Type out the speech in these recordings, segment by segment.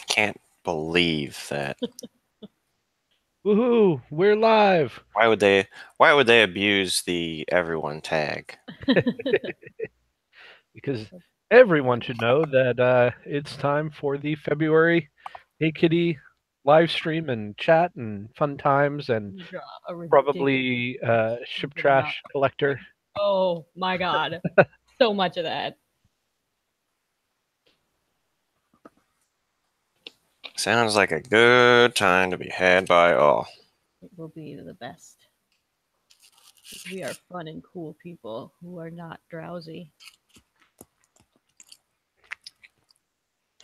can't believe that. Woohoo! We're live. Why would they abuse the everyone tag? Because everyone should know that it's time for the February Hey Kitty live stream and chat and fun times and A ridiculous probably ship trash collector. Oh my god. So much of that. Sounds like a good time to be had by all. It will be the best. We are fun and cool people who are not drowsy.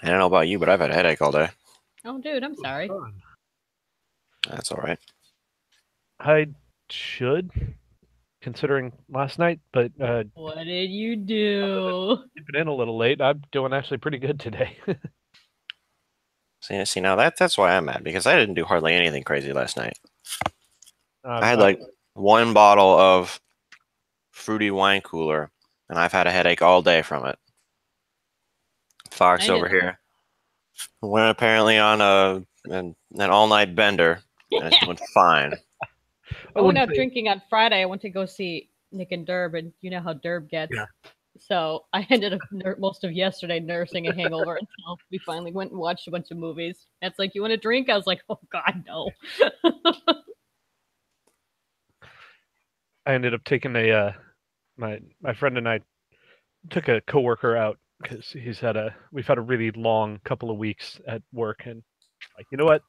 I don't know about you, but I've had a headache all day. Oh, dude, I'm sorry. That's all right. I should, considering last night, but What did you do? sleeping in a little late. I'm doing actually pretty good today. See now that's why I'm mad, because I didn't do hardly anything crazy last night. I had I- like one bottle of fruity wine cooler, and I've had a headache all day from it. Fox over here went apparently on an all-night bender, and it's doing fine. I went out drinking on Friday. I went to go see Nick and Derb, and you know how Derb gets. Yeah. So I ended up most of yesterday nursing a hangover until we finally went and watched a bunch of movies. It's like, you want a drink? I was like, oh God, no. I ended up taking my friend and I took a coworker out because we've had a really long couple of weeks at work, and like, you know what,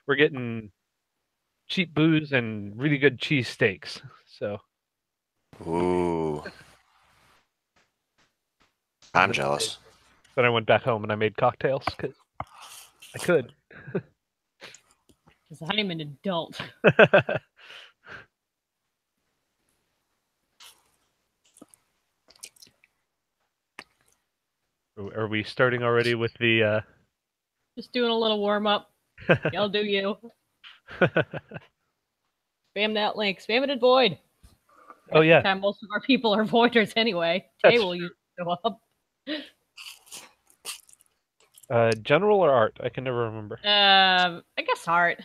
we're getting cheap booze and really good cheese steaks. So Ooh, I'm jealous. Then I went back home and I made cocktails because I could. Because I'm an adult. Are we starting already with the Just doing a little warm up. Y'all do you. Spam that link. Spam it at Void. Oh yeah. Time most of our people are voiders anyway. Tay will use show up. General or art? I can never remember. I guess art.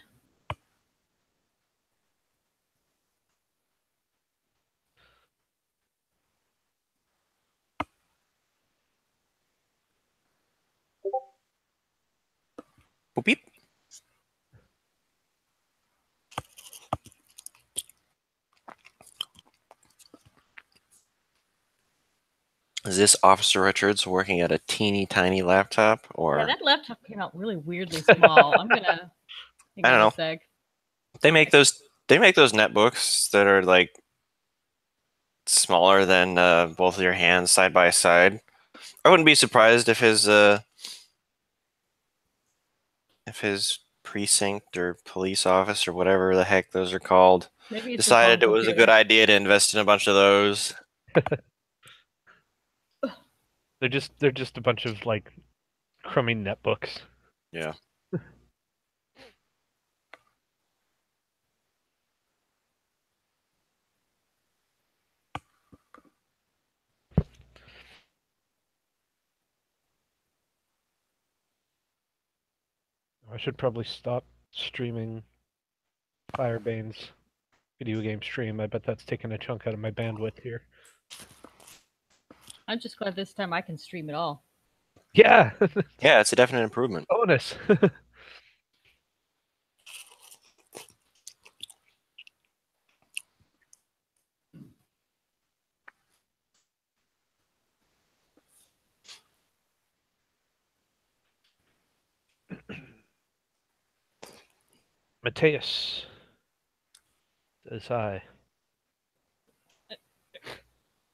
Boop beep. Is this Officer Richards working at a teeny tiny laptop, or? Yeah, that laptop came out really weirdly small. I'm gonna. I don't know. A sec. They make those netbooks that are like smaller than both of your hands side by side. I wouldn't be surprised if his precinct or police office or whatever the heck those are called decided it was a good idea to invest in a bunch of those. They're just a bunch of like crummy netbooks. Yeah. I should probably stop streaming Firebane's video game stream. I bet that's taking a chunk out of my bandwidth here. I'm just glad this time I can stream it all. Yeah. Yeah, it's a definite improvement. Bonus. Mateus says hi.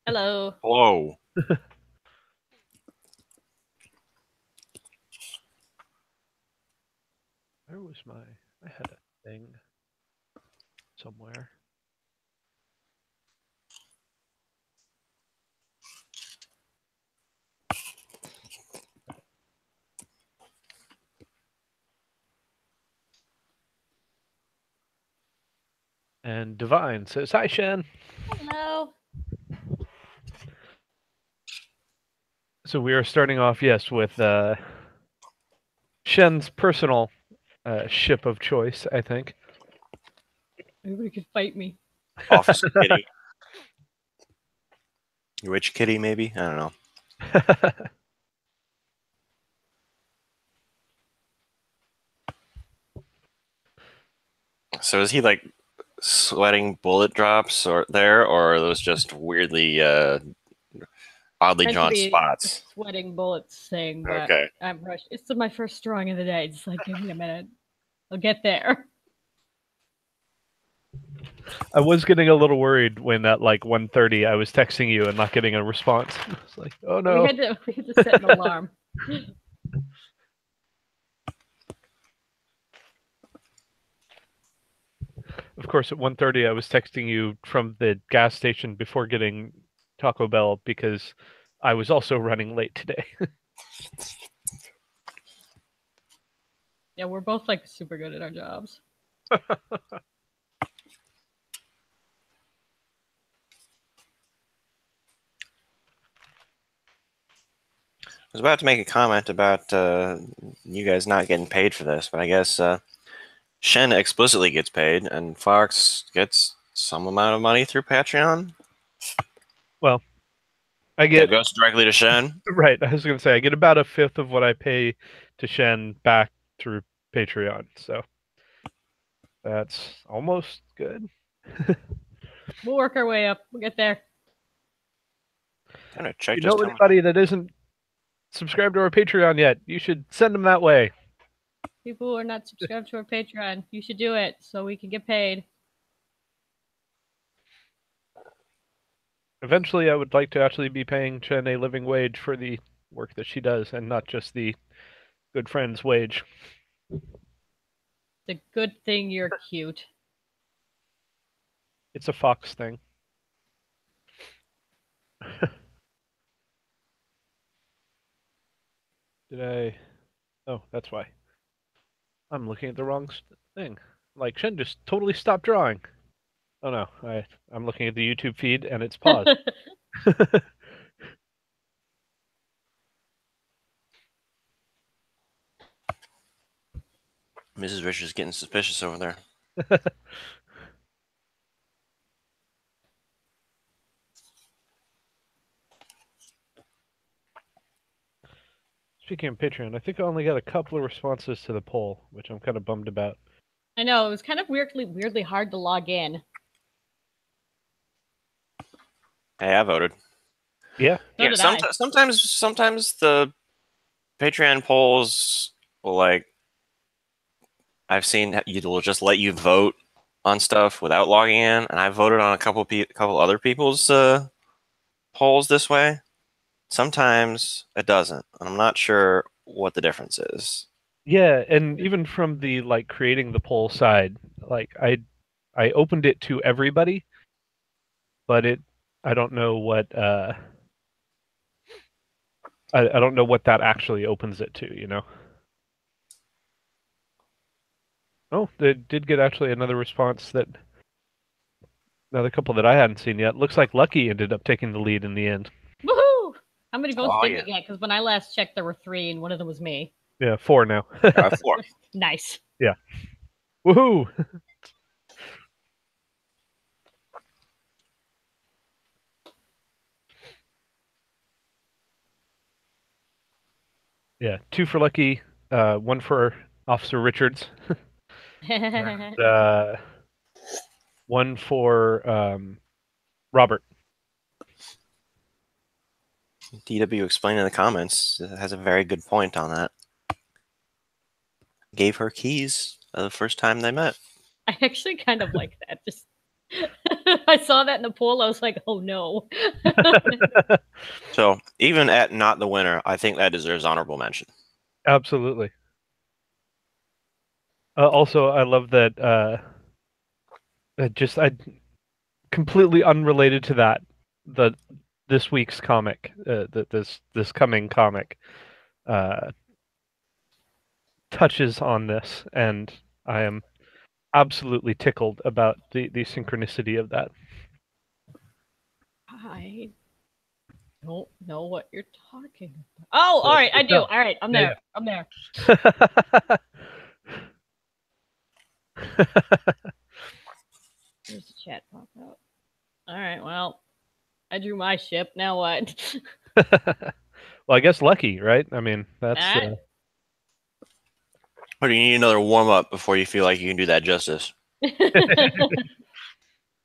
Hello. Hello. Where was I had a thing somewhere. And Divine says, hi, Shen. Hello. So we are starting off, yes, with Shen's personal ship of choice, I think. Everybody could fight me. Officer Kitty. Witch Kitty, maybe? I don't know. So is he like sweating bullet drops or are those just weirdly oddly Meant to drawn be a spots? sweating bullets thing, but Okay. I'm rushed. It's my first drawing of the day. Just like, give me a minute. I'll get there. I was getting a little worried when at like 1:30 I was texting you and not getting a response. It's like, oh no. We had to set an alarm. Of course, at 1:30 I was texting you from the gas station before getting Taco Bell because I was also running late today. Yeah, we're both like super good at our jobs. I was about to make a comment about you guys not getting paid for this, but I guess Shen explicitly gets paid, and Fox gets some amount of money through Patreon. Well, I That get goes directly to Shen. right. I was going to say I get about a fifth of what I pay to Shen back through Patreon, so that's almost good. We'll work our way up. We'll get there. I'm gonna check You just know how much. anybody that isn't subscribed to our Patreon yet, you should send them that way. People who are not subscribed to our Patreon, you should do it so we can get paid. Eventually, I would like to actually be paying Chen a living wage for the work that she does, and not just the good friend's wage. It's a good thing you're cute. It's a Fox thing. Did I? Oh, that's why. I'm looking at the wrong thing. Like, Shen just totally stopped drawing. Oh no, I'm looking at the YouTube feed and it's paused. Mrs. Richards getting suspicious over there. Speaking of Patreon, I think I only got a couple of responses to the poll, which I'm kind of bummed about. I know, it was kind of weirdly hard to log in. Hey, I voted. Yeah. So did I. Sometimes the Patreon polls will like I've seen will just let you vote on stuff without logging in, and I voted on a couple other people's polls this way. Sometimes it doesn't, and I'm not sure what the difference is. Yeah, and even from the like creating the poll side, like I opened it to everybody, but I don't know what I don't know what that actually opens it to, you know. Oh, they did get actually another response that another couple that I hadn't seen yet. Looks like Lucky ended up taking the lead in the end. Woohoo! How many votes Oh, did yeah. we get? Because when I last checked, there were 3, and one of them was me. Yeah, 4 now. 4. Nice. Yeah. Woohoo! Yeah, 2 for Lucky, 1 for Officer Richards, and 1 for Robert. DW explained in the comments has a very good point on that. Gave her keys the first time they met. I actually kind of like that. Just I saw that in the poll. I was like, oh no. So even at not the winner, I think that deserves honorable mention. Absolutely. Also, I love that. I completely unrelated to that. This week's comic, this coming comic, touches on this, and I am absolutely tickled about the synchronicity of that. I Don't know what you're talking about. Oh, all right, I do. No. All right, I'm Yeah, there. I'm there. There's the chat pop out. All right, well, I drew my ship. Now what? Well, I guess lucky, right? I mean, that's Ah. Or do you need another warm up before you feel like you can do that justice?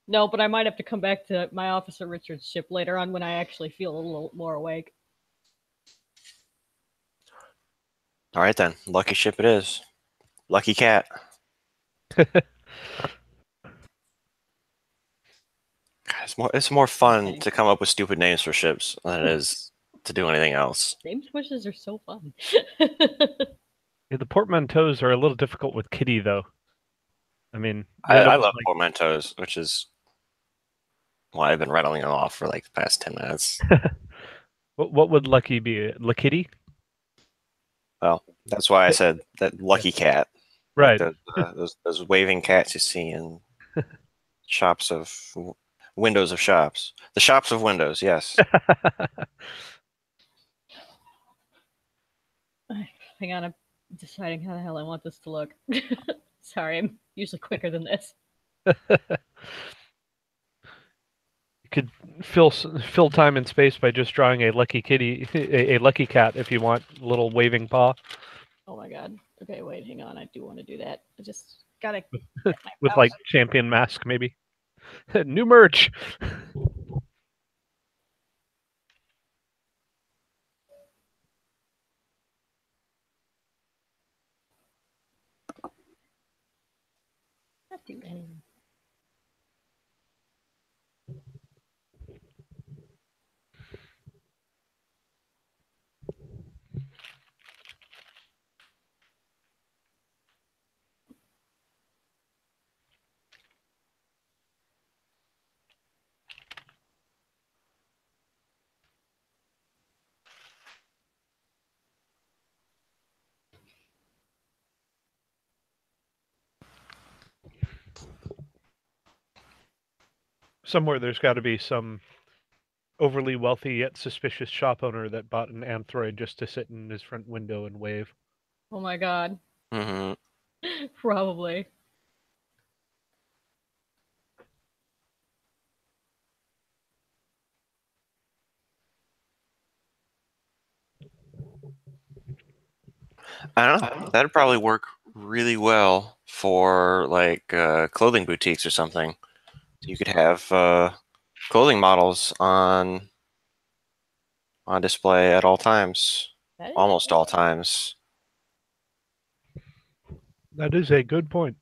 No, but I might have to come back to my Officer Richard's ship later on when I actually feel a little more awake. All right then, lucky ship it is. Lucky cat. It's more fun Okay. to come up with stupid names for ships than it is to do anything else. Name squishes are so fun. Yeah, the portmanteaus are a little difficult with Kitty, though. I mean, you end up I with love portmanteaus, which is why I've been rattling them off for like the past 10 minutes. what would Lucky be? La Kitty? Well, that's why I said that lucky cat, like Right. those waving cats you see in shops of windows of shops, the shops of windows. Yes. Hang on, I'm deciding how the hell I want this to look. Sorry, I'm usually quicker than this. You could fill time and space by just drawing a lucky kitty, a lucky cat, if you want, a little waving paw Oh my god. Okay, wait, hang on. I do want to do that. I just gotta get my with mouse. like champion mask, maybe. New merch. Not too many. Somewhere there's got to be some overly wealthy yet suspicious shop owner that bought an android just to sit in his front window and wave. Oh my god. Hmm. Probably. I don't know. That'd probably work really well for like clothing boutiques or something. You could have clothing models on display at all times, That is almost all times. That is a good point.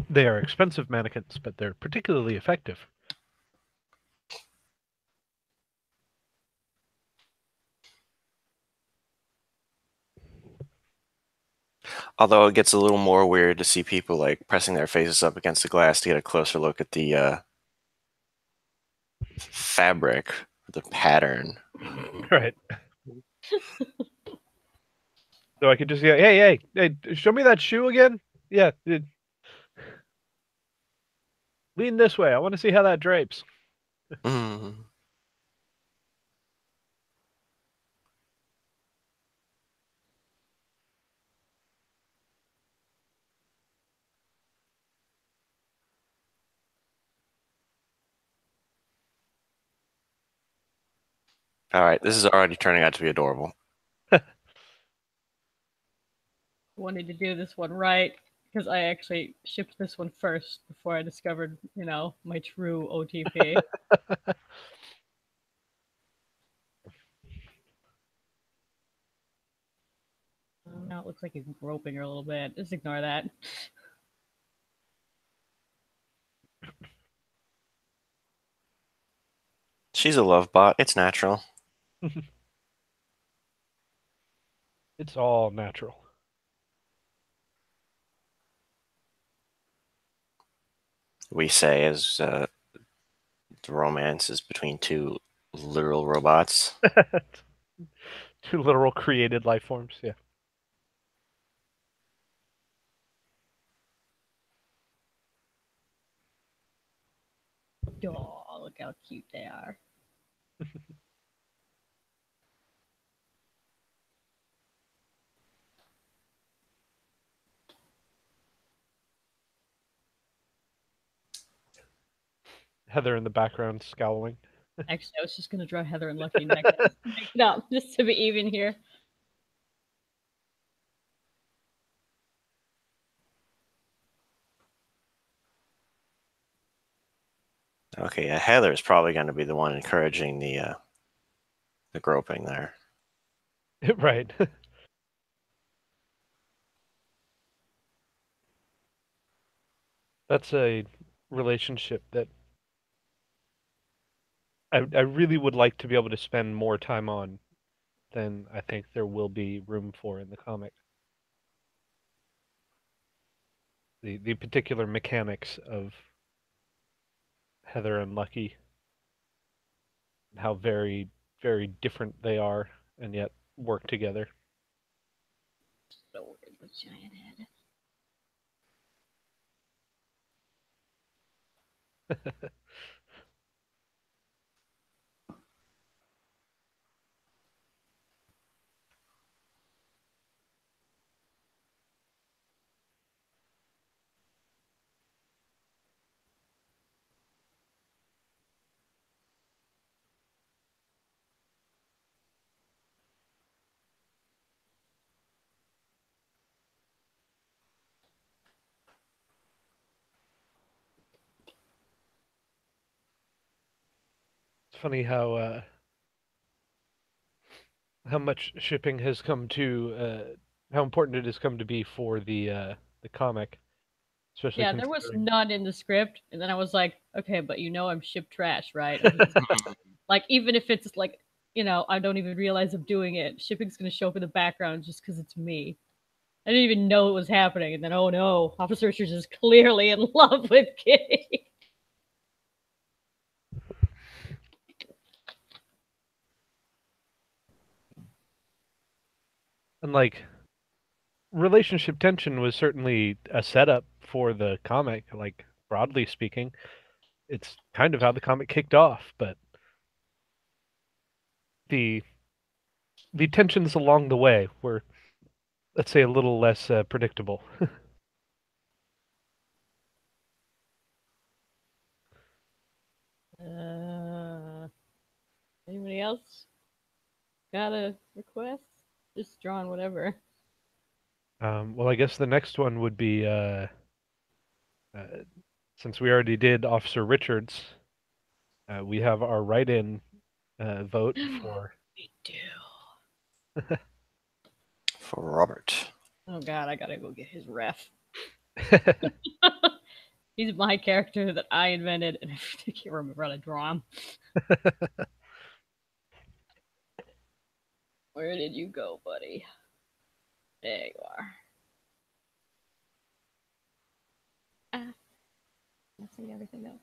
They are expensive mannequins, but they're particularly effective. Although it gets a little more weird to see people like pressing their faces up against the glass to get a closer look at the fabric, the pattern. Right. So I could just say, hey, show me that shoe again. Yeah, lean this way. I want to see how that drapes. Mm. All right, this is already turning out to be adorable. wanted to do this one right because I actually shipped this one first before I discovered, my true OTP. Now it looks like he's groping her a little bit. Just ignore that. She's a love bot. It's natural. It's all natural. We say as the romance is between two literal robots. Two literal created life forms. Yeah. Oh, look how cute they are. Heather in the background scowling. Actually, I was just gonna draw Heather and Lucky next to make it up, just to be even here. Okay, yeah, Heather's probably going to be the one encouraging the groping there. Right. That's a relationship that I really would like to be able to spend more time on than I think there will be room for in the comic. The particular mechanics of Heather and Lucky, how very, very different they are, and yet work together. So weird with giant head. It's funny how much shipping has come to how important it has come to be for the comic, especially Yeah, there was considering. none in the script, and then I was like, okay, but you know I'm ship trash, right? And he was like, even if it's like, I don't even realize I'm doing it, shipping's gonna show up in the background just because it's me. I didn't even know it was happening, and then oh no, Officer Richards is clearly in love with Kitty. And like relationship tension was certainly a setup for the comic, like broadly speaking. It's kind of how the comic kicked off, but the the tensions along the way were, let's say, a little less predictable. Anybody else got a request? Just drawing whatever. Well, I guess the next one would be uh, since we already did Officer Richards, we have our write-in vote for. We do. For Robert. Oh god, I gotta go get his ref. He's my character that I invented, and I can't remember how to draw him. Where did you go, buddy? There you are. Ah, messing everything up.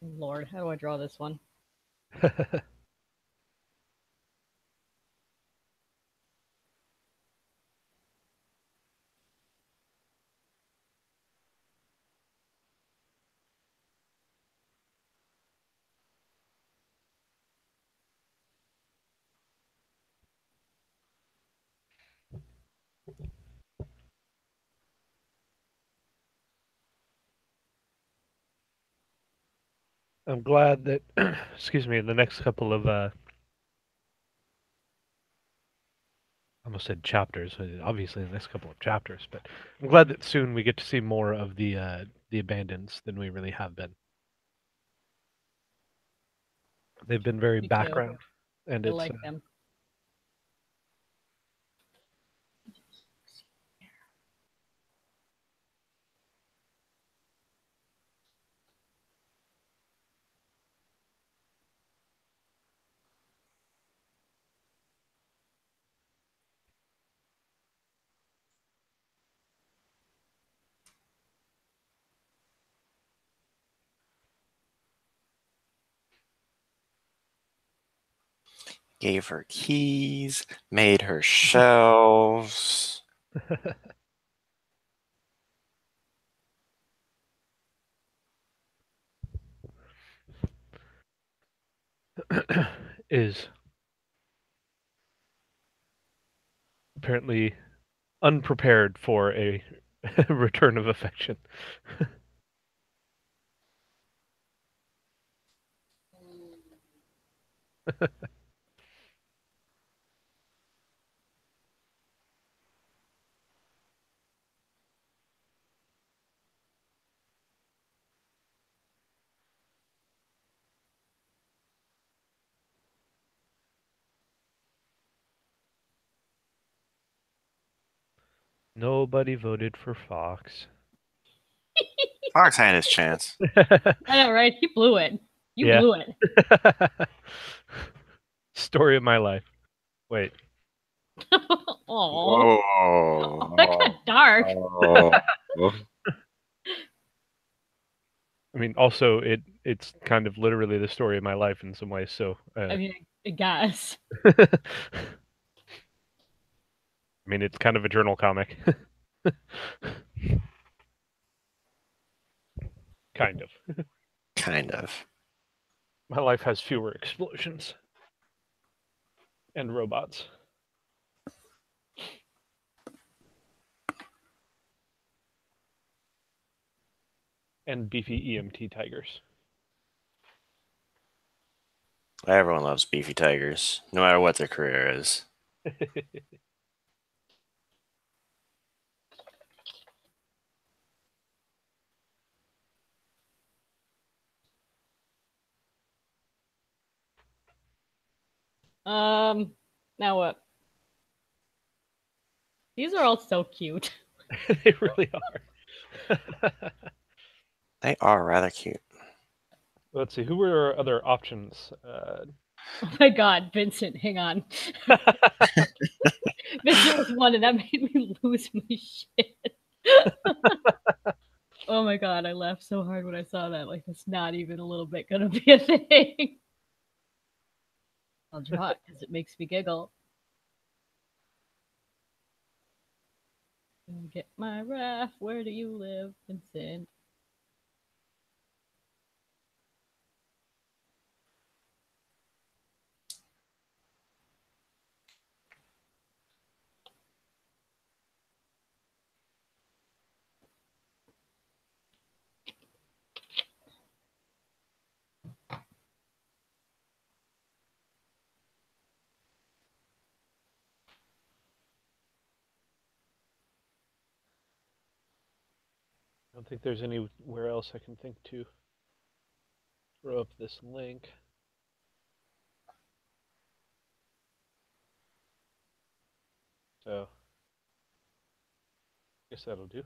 Lord, how do I draw this one? I'm glad that, excuse me, in the next couple of, I almost said chapters, obviously the next couple of chapters, but I'm glad that soon we get to see more of the abandons than we really have been. They've been very Me too. background, and I it's like them. Gave her keys, made her shelves. is apparently unprepared for a return of affection. Nobody voted for Fox. Fox had his chance. I know, right? You blew it. You Yeah. blew it. Story of my life. Wait. Oh, Whoa. that got dark. Oh. I mean, also it's kind of literally the story of my life in some ways. So, I mean, I guess. I mean, it's kind of a journal comic. Kind of. Kind of. My life has fewer explosions and robots. And beefy EMT tigers. Everyone loves beefy tigers, no matter what their career is. Now what? These are all so cute. They really are. They are rather cute. Let's see, who were our other options? Oh my god, Vincent, hang on. Vincent was one, and that made me lose my shit. Oh my god, I laughed so hard when I saw that. Like, it's not even a little bit gonna be a thing. I'll draw it because it makes me giggle. Get my ref. Where do you live, Vincent? I don't think there's anywhere else I can think to throw up this link. So, I guess that'll do.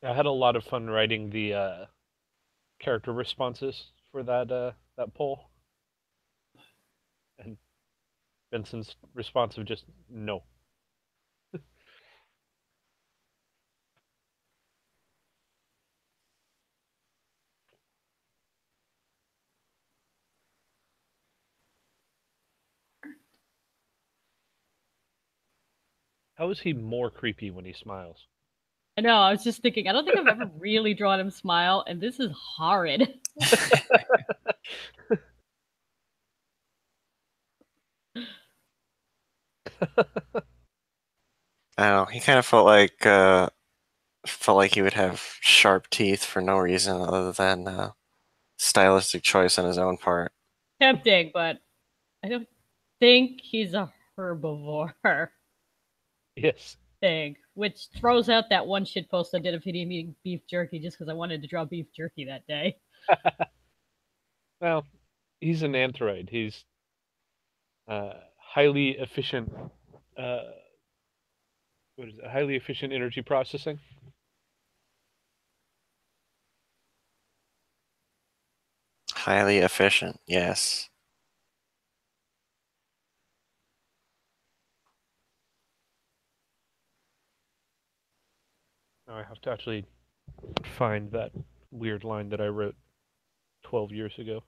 I had a lot of fun writing the character responses for that poll, and Vincent's response of just no. How is he more creepy when he smiles? I know, I was just thinking, I don't think I've ever really drawn him smile, and this is horrid. I don't know. He kind of felt like he would have sharp teeth for no reason other than stylistic choice on his own part. Tempting, but I don't think he's a herbivore Yes. thing, which throws out that one shit post I did of him eating beef jerky just because I wanted to draw beef jerky that day. Well, he's an android. He's highly efficient. Uh, what is it? Highly efficient energy processing. Highly efficient, yes. Now I have to actually find that weird line that I wrote 12 years ago.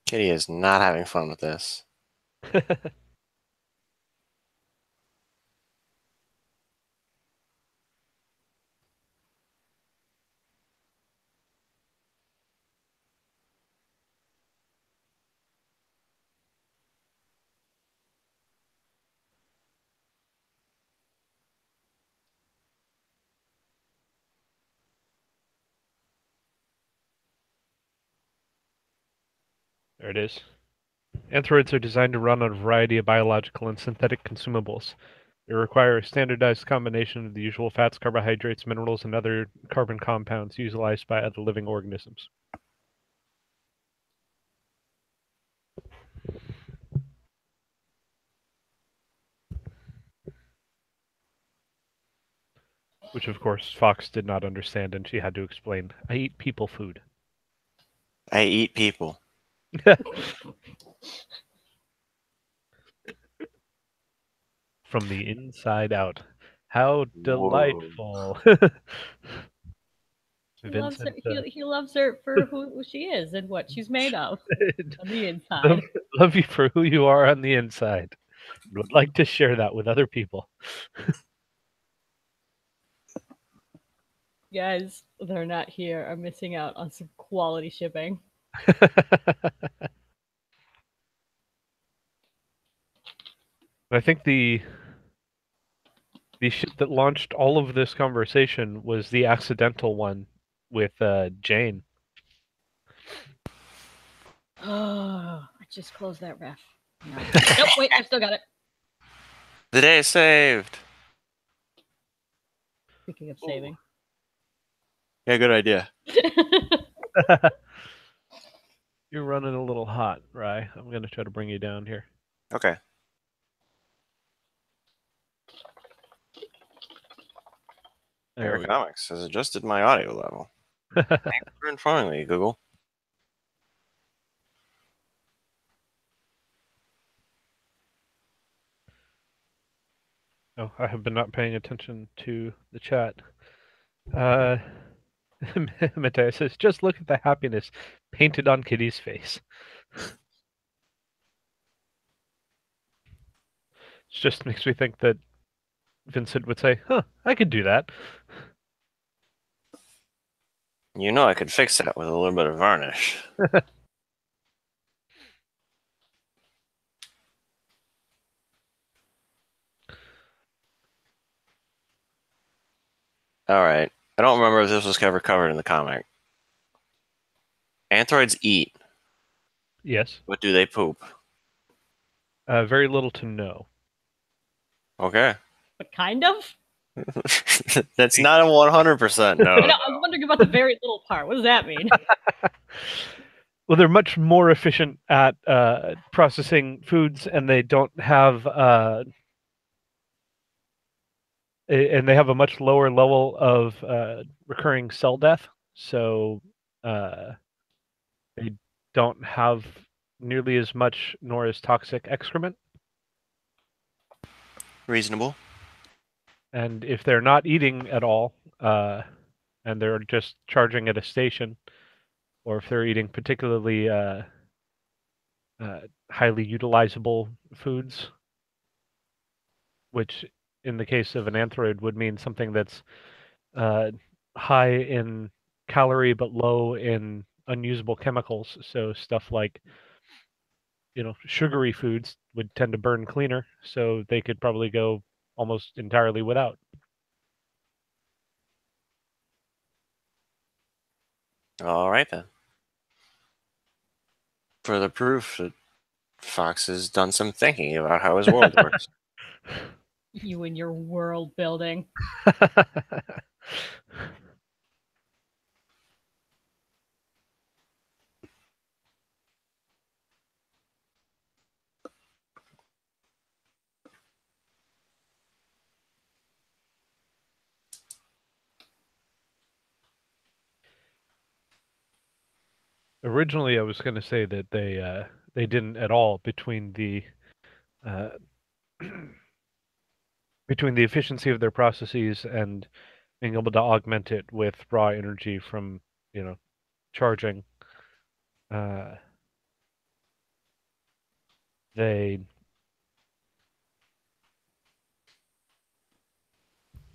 Kitty is not having fun with this. There it is. Anthroids are designed to run on a variety of biological and synthetic consumables. They require a standardized combination of the usual fats, carbohydrates, minerals, and other carbon compounds utilized by other living organisms. Which, of course, Fox did not understand, and she had to explain, I eat people food. I eat people. From the inside out. How delightful. Vincent, He loves her for who she is and what she's made of on the inside. love you for who you are on the inside. Would like to share that with other people. Guys, they're not here, are missing out on some quality shipping. I think the ship that launched all of this conversation was the accidental one with Jane. Oh, I just closed that ref. No. Nope, wait, I still got it. The day is saved. Speaking of saving. Yeah, good idea. You're running a little hot, Rye. I'm going to try to bring you down here. Okay. Ergonomics has adjusted my audio level. Thanks for informing me, Google. Oh, I have been not paying attention to the chat. Matteo says, just look at the happiness painted on Kitty's face. It just makes me think that Vincent would say, huh, I could do that. You know I could fix that with a little bit of varnish. Alright. I don't remember if this was ever covered in the comic. Anthroids eat. Yes. What do they poop? Very little to no. Okay. But kind of? That's not a 100% no. I was wondering about the very little part. What does that mean? Well, they're much more efficient at processing foods, and they don't have and they have a much lower level of recurring cell death, so they don't have nearly as much nor as toxic excrement. Reasonable. And if they're not eating at all, and they're just charging at a station, or if they're eating particularly highly utilizable foods, which in the case of an anthroid would mean something that's high in calorie but low in unusable chemicals. So stuff like, sugary foods would tend to burn cleaner, so they could probably go almost entirely without. All right, then. Further proof that Fox has done some thinking about how his world works. You and your world building. Originally, I was going to say that they didn't at all between the between the efficiency of their processes and being able to augment it with raw energy from charging. they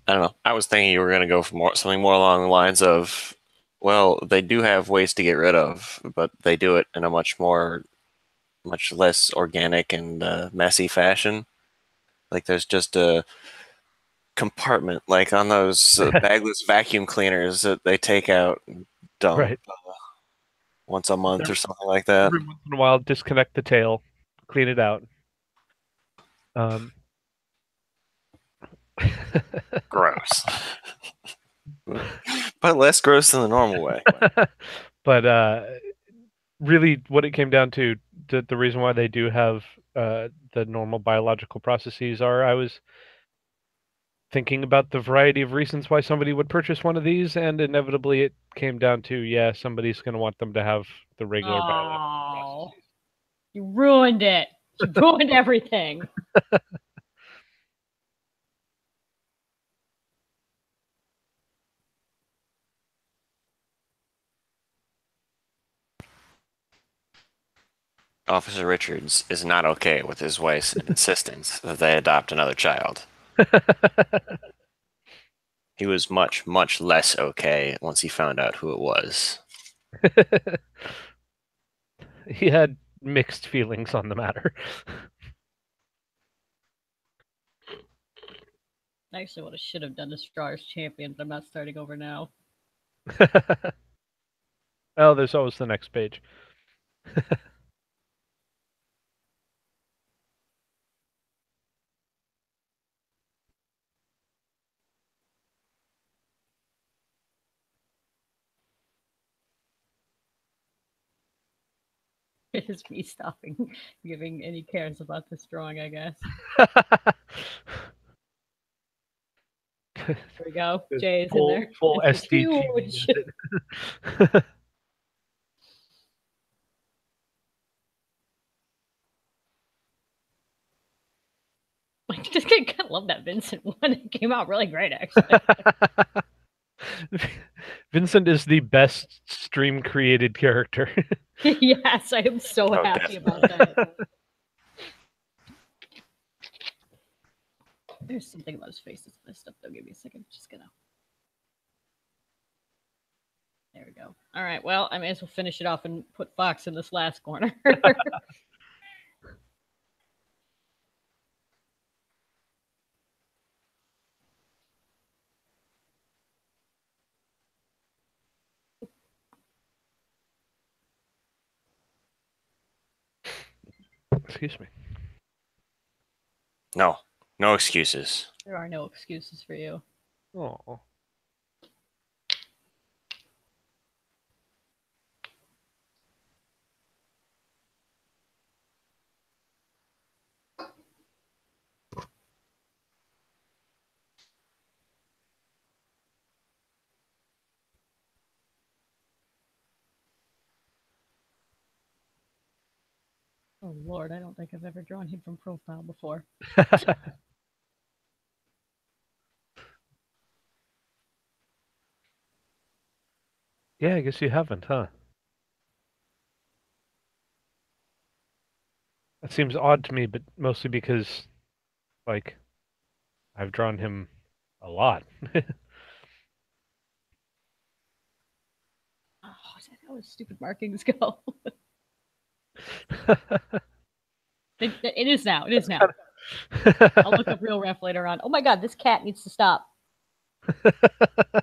I don't know. I was thinking you were going to go for something more along the lines of, well, they do have ways to get rid of, but they do it in a much less organic and messy fashion. Like there's just a compartment, like on those bagless vacuum cleaners that they take out and dump right once a month or every, something like that. every once in a while disconnect the tail, clean it out. Gross. But less gross than the normal way. But really, what it came down to, the reason why they do have the normal biological processes are, I was thinking about the variety of reasons why somebody would purchase one of these, and inevitably it came down to, yeah, somebody's going to want them to have the regular biological Oh, processes. you ruined it. You ruined everything. Officer Richards is not okay with his wife's insistence that they adopt another child. He was much, much less okay once he found out who it was. He had mixed feelings on the matter. Actually, what I should have done is Stars Champion, but I'm not starting over now. Oh, there's always the next page. It is me stopping giving any cares about this drawing, I guess. There we go. Jay is in there. Full It's SDG. huge. I just kind of love that Vincent one. It came out really great, actually. Vincent is the best stream created character. Yes, I am so happy about that. There's something about his face that's messed up, though. Give me a second. Just gonna. There we go. All right. Well, I may as well finish it off and put Fox in this last corner. Excuse me. No, no excuses. There are no excuses for you. Oh. Oh Lord, I don't think I've ever drawn him from profile before. Yeah, I guess you haven't, huh? That seems odd to me, but mostly because, like, I've drawn him a lot. Oh, is that how his stupid markings go? It is now. It is now. I'll look up real ref later on. Oh my god, this cat needs to stop.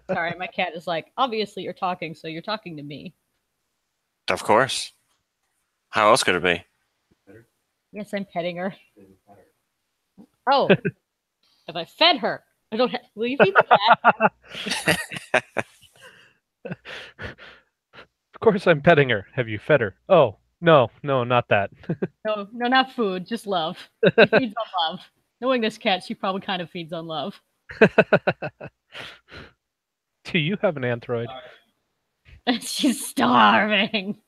Sorry, my cat is like, obviously you're talking, so you're talking to me. Of course. How else could it be? Yes, I'm petting her. Oh, have I fed her? I don't have. Will you feed the cat? Of course I'm petting her. Have you fed her? Oh, no, not that. No, no, not food, just love. She feeds on love. Knowing this cat, she probably kind of feeds on love. Do you have an android? She's starving.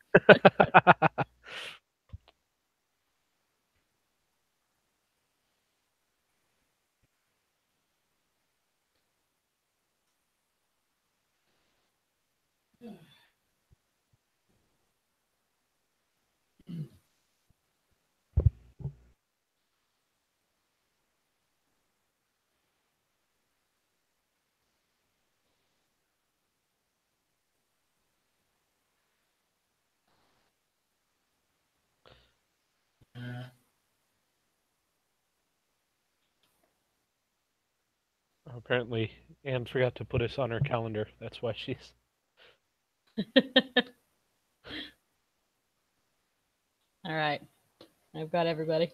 apparently Anne forgot to put us on her calendar. That's why she's. All right. I've got everybody.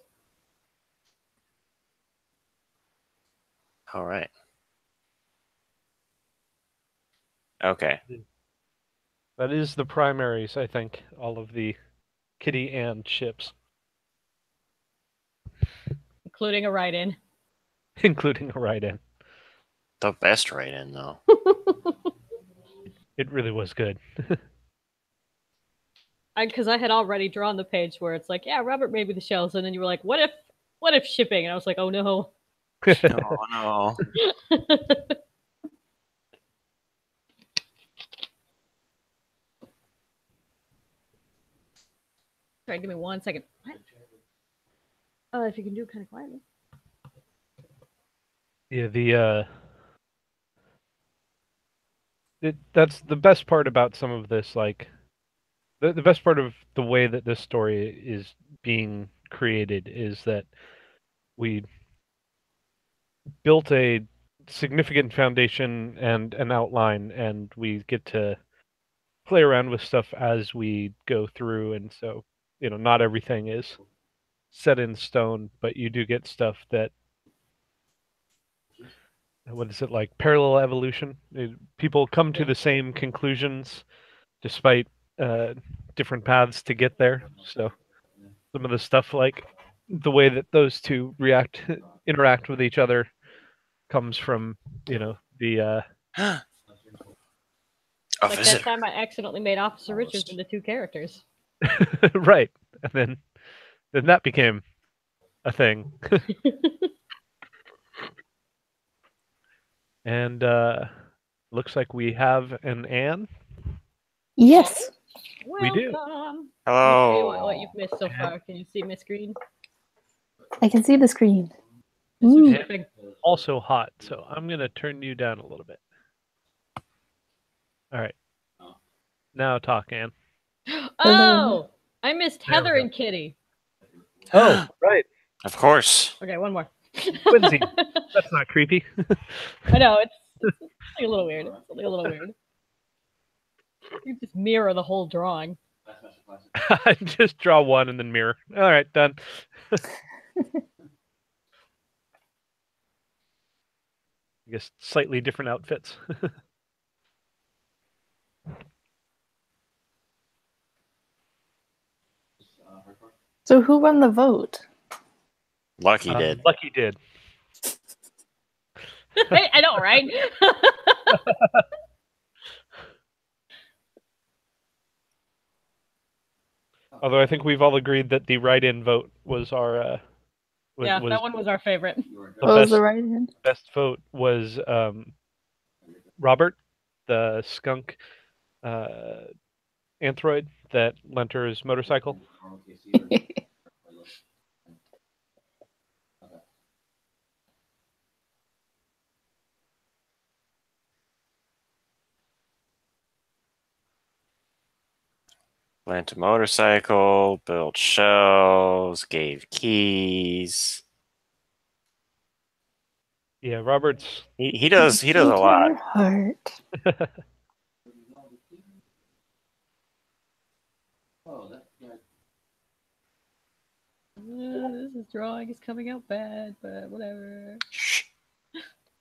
All right. Okay. That is the primaries, I think. All of the Kitty and ships, Including a write-in. including a write-in. The best write-in, though. It really was good. Because I had already drawn the page where it's like, yeah, Robert made me the shells, and then you were like, what if shipping? And I was like, oh no. Oh no. Sorry, give me 1 second. What? If you can do it kind of quietly. Yeah, that's the best part about some of this. Like, the best part of the way that this story is being created is that we built a significant foundation and an outline, and we get to play around with stuff as we go through. And so, not everything is set in stone, but you do get stuff that, what is it, like parallel evolution? People come to the same conclusions despite uh, different paths to get there. So some of the stuff, like the way that those two interact with each other, comes from the A Like that visitor. time I accidentally made Officer Richards into two characters. right, and then that became a thing. And looks like we have an Anne. Yes. We do. Welcome. Let me Hello. see what you've missed so far. Can you see my screen? I can see the screen. This Ooh. is And shipping. also hot, so I'm gonna turn you down a little bit. All right. Now talk, Anne. Oh, I missed There we Heather go. and Kitty. Oh, right. Of course. Okay, one more. Quincy. That's not creepy. I know it's like a little weird. It's like a little weird. You just mirror the whole drawing. Just draw one and then mirror. All right, done. I guess slightly different outfits. So who won the vote? Lucky did. Lucky did. I know, right? Although I think we've all agreed that the write-in vote was our Yeah, was that one was our favorite. the What was best the right hand? best vote was Robert, the skunk anthroid that lent her his motorcycle. Lent a motorcycle, built shells, gave keys. Yeah, Robert's. He does a Break lot. your heart. This drawing is coming out bad, but whatever. Shh.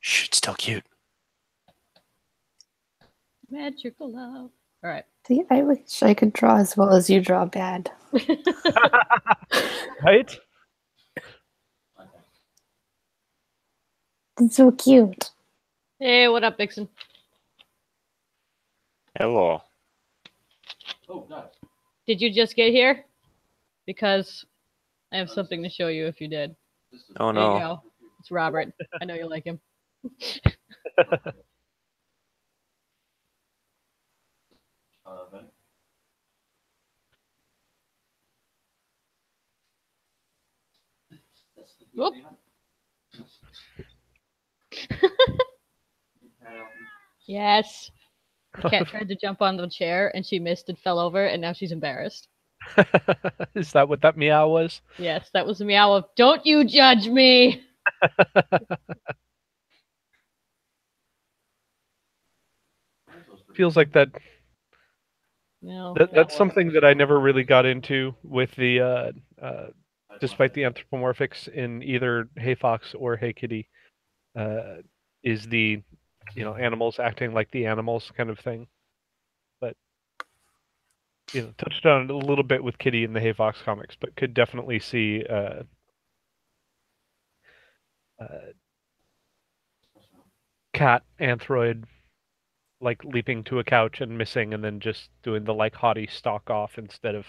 Shh, it's still cute. Magical love. All right. See, I wish I could draw as well as you draw bad. Right? It's so cute. Hey, what up, Dixon? Hello. Did you just get here? Because I have something to show you if you did. Oh There you no. go. It's Robert. I know you like him. Whoop. Yes. The cat tried to jump on the chair and she missed and fell over, and now she's embarrassed. Is that what that meow was? Yes, that was the meow of "Don't you judge me." feels like that. No, That's something that I never really got into with the, despite the anthropomorphics in either Hey Fox or Hey Kitty, is the, animals acting like the animals kind of thing. But, touched on it a little bit with Kitty in the Hey Fox comics, but could definitely see cat anthroid like leaping to a couch and missing and then just doing the like haughty stalk off instead of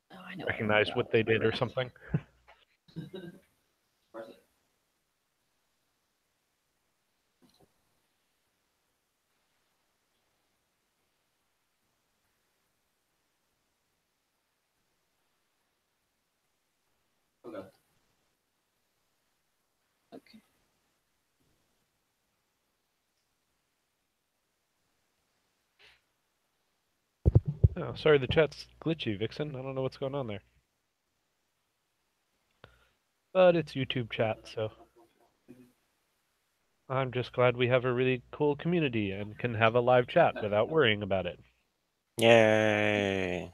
I know. recognize what they did or something. Okay. Oh, sorry, the chat's glitchy, Vixen. I don't know what's going on there. But it's YouTube chat, so I'm just glad we have a really cool community and can have a live chat without worrying about it. Yay.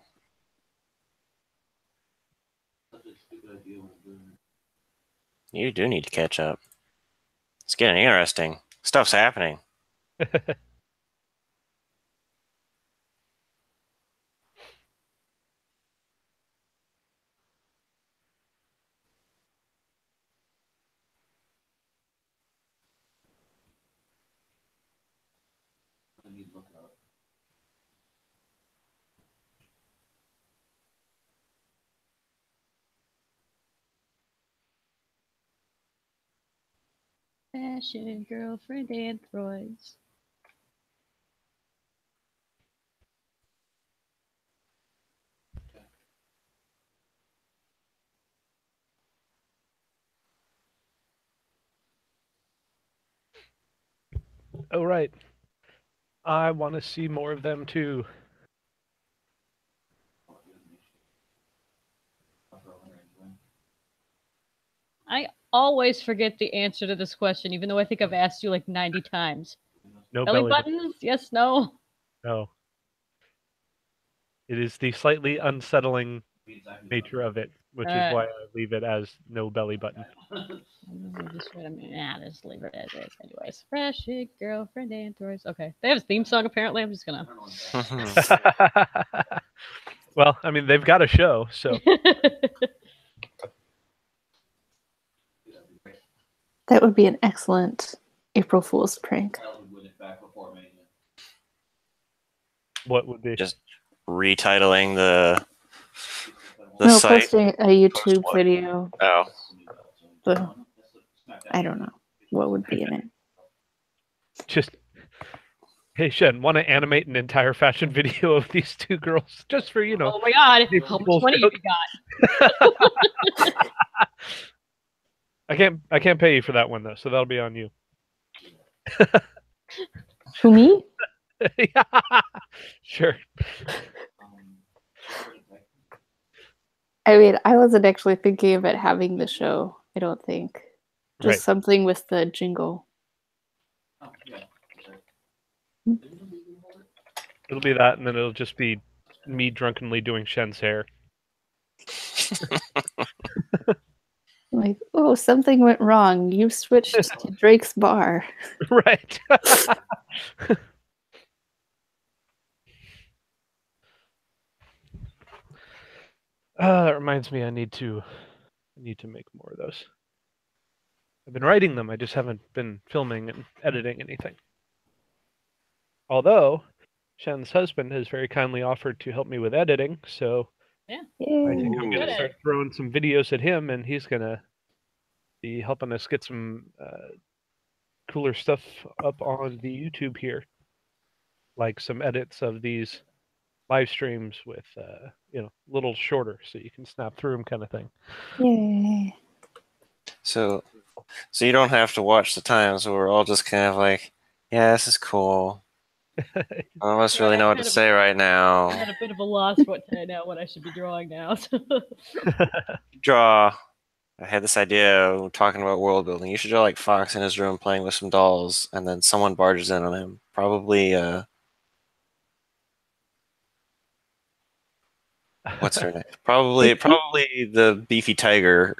You do need to catch up. It's getting interesting. Stuff's happening. Fashion girlfriend androids. Oh, right. I want to see more of them too. I always forget the answer to this question, even though I think I've asked you like 90 times. No Belly belly button. buttons? Yes, no. No. It is the slightly unsettling nature of it, which is why I leave it as no belly button. Just leave it as is. Anyways, fresh girlfriend androids. Okay, they have a theme song apparently. I'm just gonna. Well, I mean, they've got a show, so. That would be an excellent April Fool's prank. What would be? Just retitling the No, site. posting a YouTube video. Oh. So, I don't know what would be in it. Just, hey Shen, want to animate an entire fashion video of these two girls just for Oh my god! How much money have you got? I can't pay you for that one though, so that'll be on you. Who, me? Yeah, sure. I mean, I wasn't actually thinking of it having the show. I don't think. Just something with the jingle. It'll be that, and then it'll just be me drunkenly doing Shen's hair. Like, oh, something went wrong. You switched to Drake's bar. Right. That reminds me, I need to make more of those. I've been writing them. I just haven't been filming and editing anything. Although Shen's husband has very kindly offered to help me with editing, so yeah, I think I'm gonna start throwing some videos at him, and he's gonna be helping us get some cooler stuff up on the YouTube here, like some edits of these live streams with a little shorter, so you can snap through them, kind of thing. Yay! So you don't have to watch the times where we're all just kind of like, yeah, this is cool. I don't must really know what to say right now. I'm at a bit of a loss what I should be drawing now. Draw. I had this idea talking about world building. You should draw like Fox in his room playing with some dolls, and then someone barges in on him. Probably What's her name? Probably the beefy tiger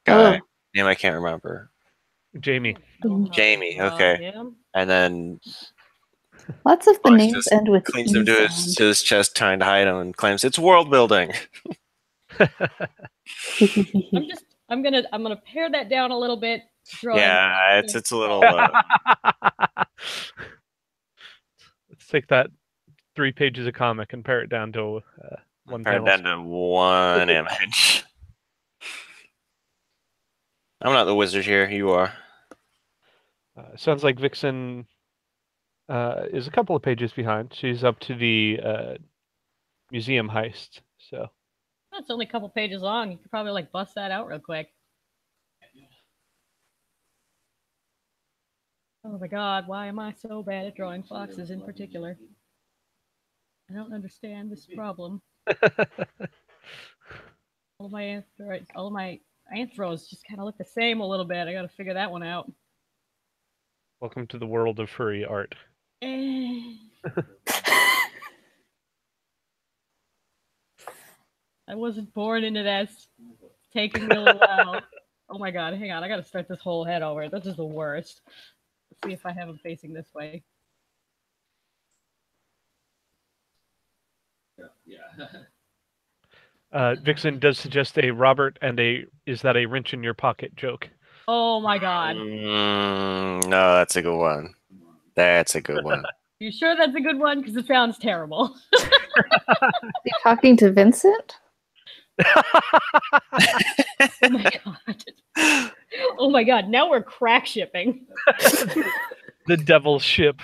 guy. Oh, Name I can't remember. Jamie. Jamie. Okay. Him. And then lots of the Fox names just end with cleans E him to sound. his chest, trying to hide him, and claims it's world building. I'm gonna pare that down a little bit. Yeah, it's a little. Let's take that 3 pages of comic and pare it down to one Pared panel. down to one image. I'm not the wizard here. You are. Sounds like Vixen is a couple of pages behind. She's up to the museum heist. So That's only a couple pages long. You could probably like bust that out real quick. Oh my god, why am I so bad at drawing foxes in particular? I don't understand this problem. all my anthros just kind of look the same a little bit. I gotta figure that one out. welcome to the world of furry art. I wasn't born into this. It's taking me a little while. Oh my god, hang on. I gotta start this whole head over. This is the worst. Let's see if I have them facing this way. Vixen does suggest a Robert and a is that a wrench in your pocket joke. Oh my god. No, that's a good one. That's a good one. You sure that's a good one? Because it sounds terrible. You talking to Vincent? Oh my god. Oh my god. Now we're crack shipping. The devil's ship.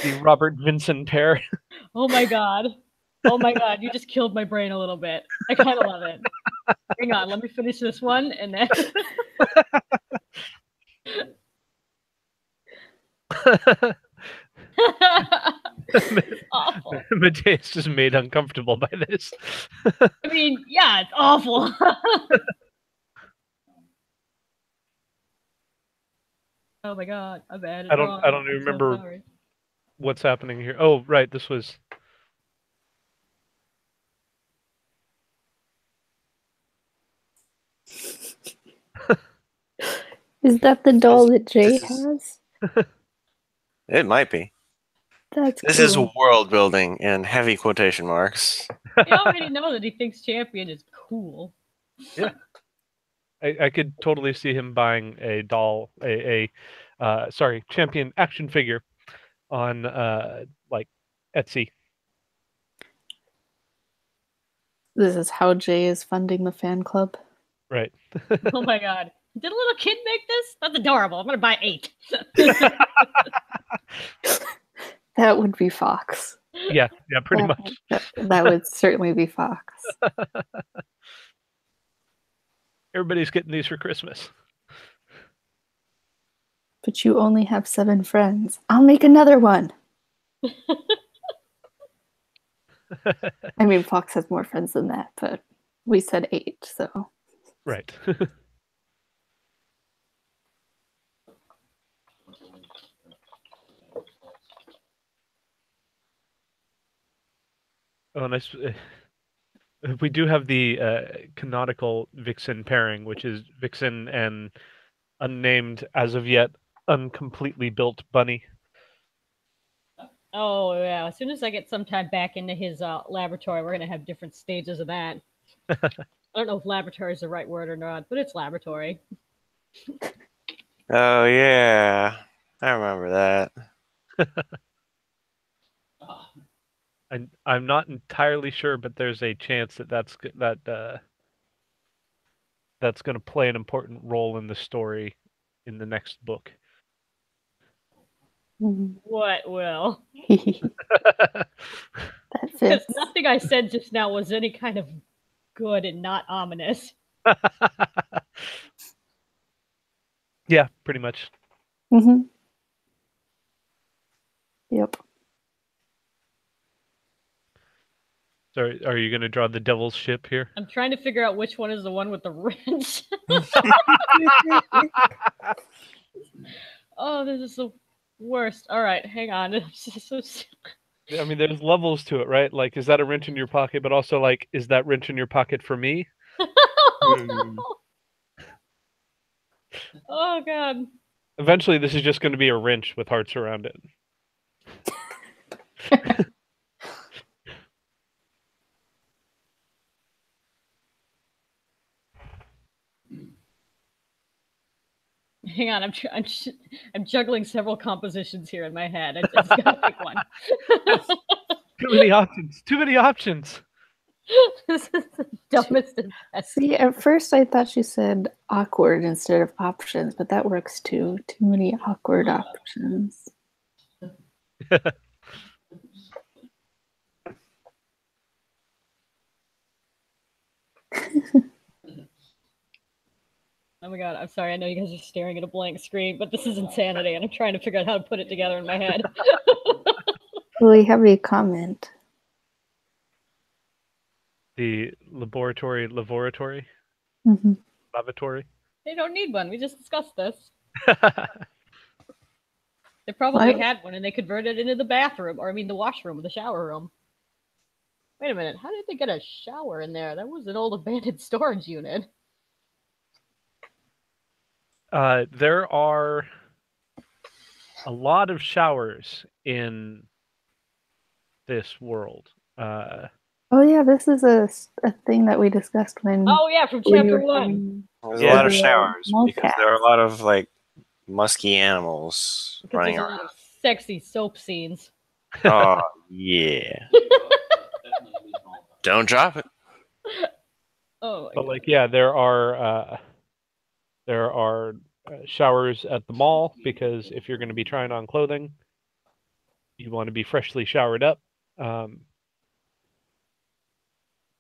The Robert Vincent pair. Oh my god. Oh my god. You just killed my brain a little bit. I kind of love it. Hang on. Let me finish this one and then. Awful. Mateus just made uncomfortable by this. I mean, yeah, it's awful. Oh my god, I'm bad at I drawing. don't even remember what's happening here. Oh, right, this was. Is that the doll that Jay has? It might be. That's This cool. is world building in heavy quotation marks. You already know that he thinks Champion is cool. Yeah. I could totally see him buying a doll, Champion action figure on like Etsy. This is how Jay is funding the fan club. Right. Oh my god. Did a little kid make this? That's adorable. I'm gonna buy 8. That would be Fox. Yeah, pretty much. That would certainly be Fox. Everybody's getting these for Christmas. But you only have 7 friends. I'll make another one. I mean, Fox has more friends than that, but we said 8, so. Right. Oh, nice. We do have the canonical Vixen pairing, which is Vixen and unnamed, as of yet, uncompletely built bunny. Oh yeah. As soon as I get some time back into his laboratory, we're gonna have different stages of that. I don't know if laboratory is the right word or not, but it's laboratory. Oh yeah, I remember that. I'm not entirely sure, but there's a chance that that's going to play an important role in the story in the next book. What will? That Because fits. nothing I said just now was any kind of good and not ominous. Yeah, pretty much. Mm-hmm. Yep. So are you going to draw the devil's ship here? I'm trying to figure out which one is the one with the wrench. Oh, this is the worst. All right, hang on. I mean, there's levels to it, right? Like, is that a wrench in your pocket? But also, like, is that wrench in your pocket for me? Oh god. Eventually, this is just going to be a wrench with hearts around it. Hang on, I'm juggling several compositions here in my head. I just gotta pick one. Too many options. Too many options. This is the dumbest and best. See, at first I thought she said awkward instead of options, but that works too. Too many awkward options. Oh my god, I'm sorry. I know you guys are staring at a blank screen, but this is insanity, and I'm trying to figure out how to put it together in my head. We have a comment. The laboratory. Mm-hmm. Lavatory. They don't need one. We just discussed this. They probably had one, and they converted it into the bathroom, or I mean, the washroom, the shower room. Wait a minute. How did they get a shower in there? That was an old abandoned storage unit. There are a lot of showers in this world. Oh yeah, this is a thing that we discussed when. Oh yeah, from we chapter were one. having- There's Yeah. a lot of showers because Molecat. there are a lot of like musky animals Because running there's a around. lot of sexy soap scenes. Oh yeah! Don't drop it. Oh my But god. like, yeah, there are showers at the mall because if you're going to be trying on clothing, you want to be freshly showered up.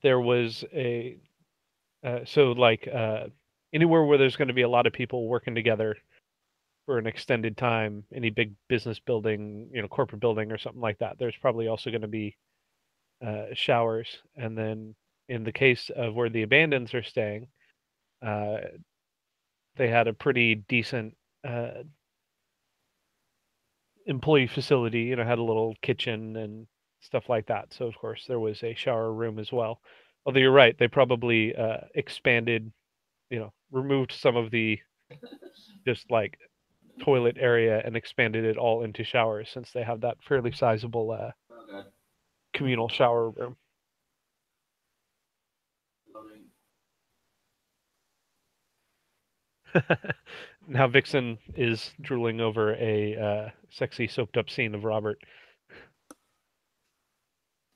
There was a anywhere where there's going to be a lot of people working together for an extended time, any big business building, corporate building or something like that, there's probably also going to be showers. And then in the case of where the abandons are staying, they had a pretty decent employee facility, had a little kitchen and stuff like that. So of course there was a shower room as well. Although you're right, they probably expanded, removed some of the just like toilet area and expanded it all into showers since they have that fairly sizable communal shower room. Now Vixen is drooling over a sexy soaked up scene of Robert.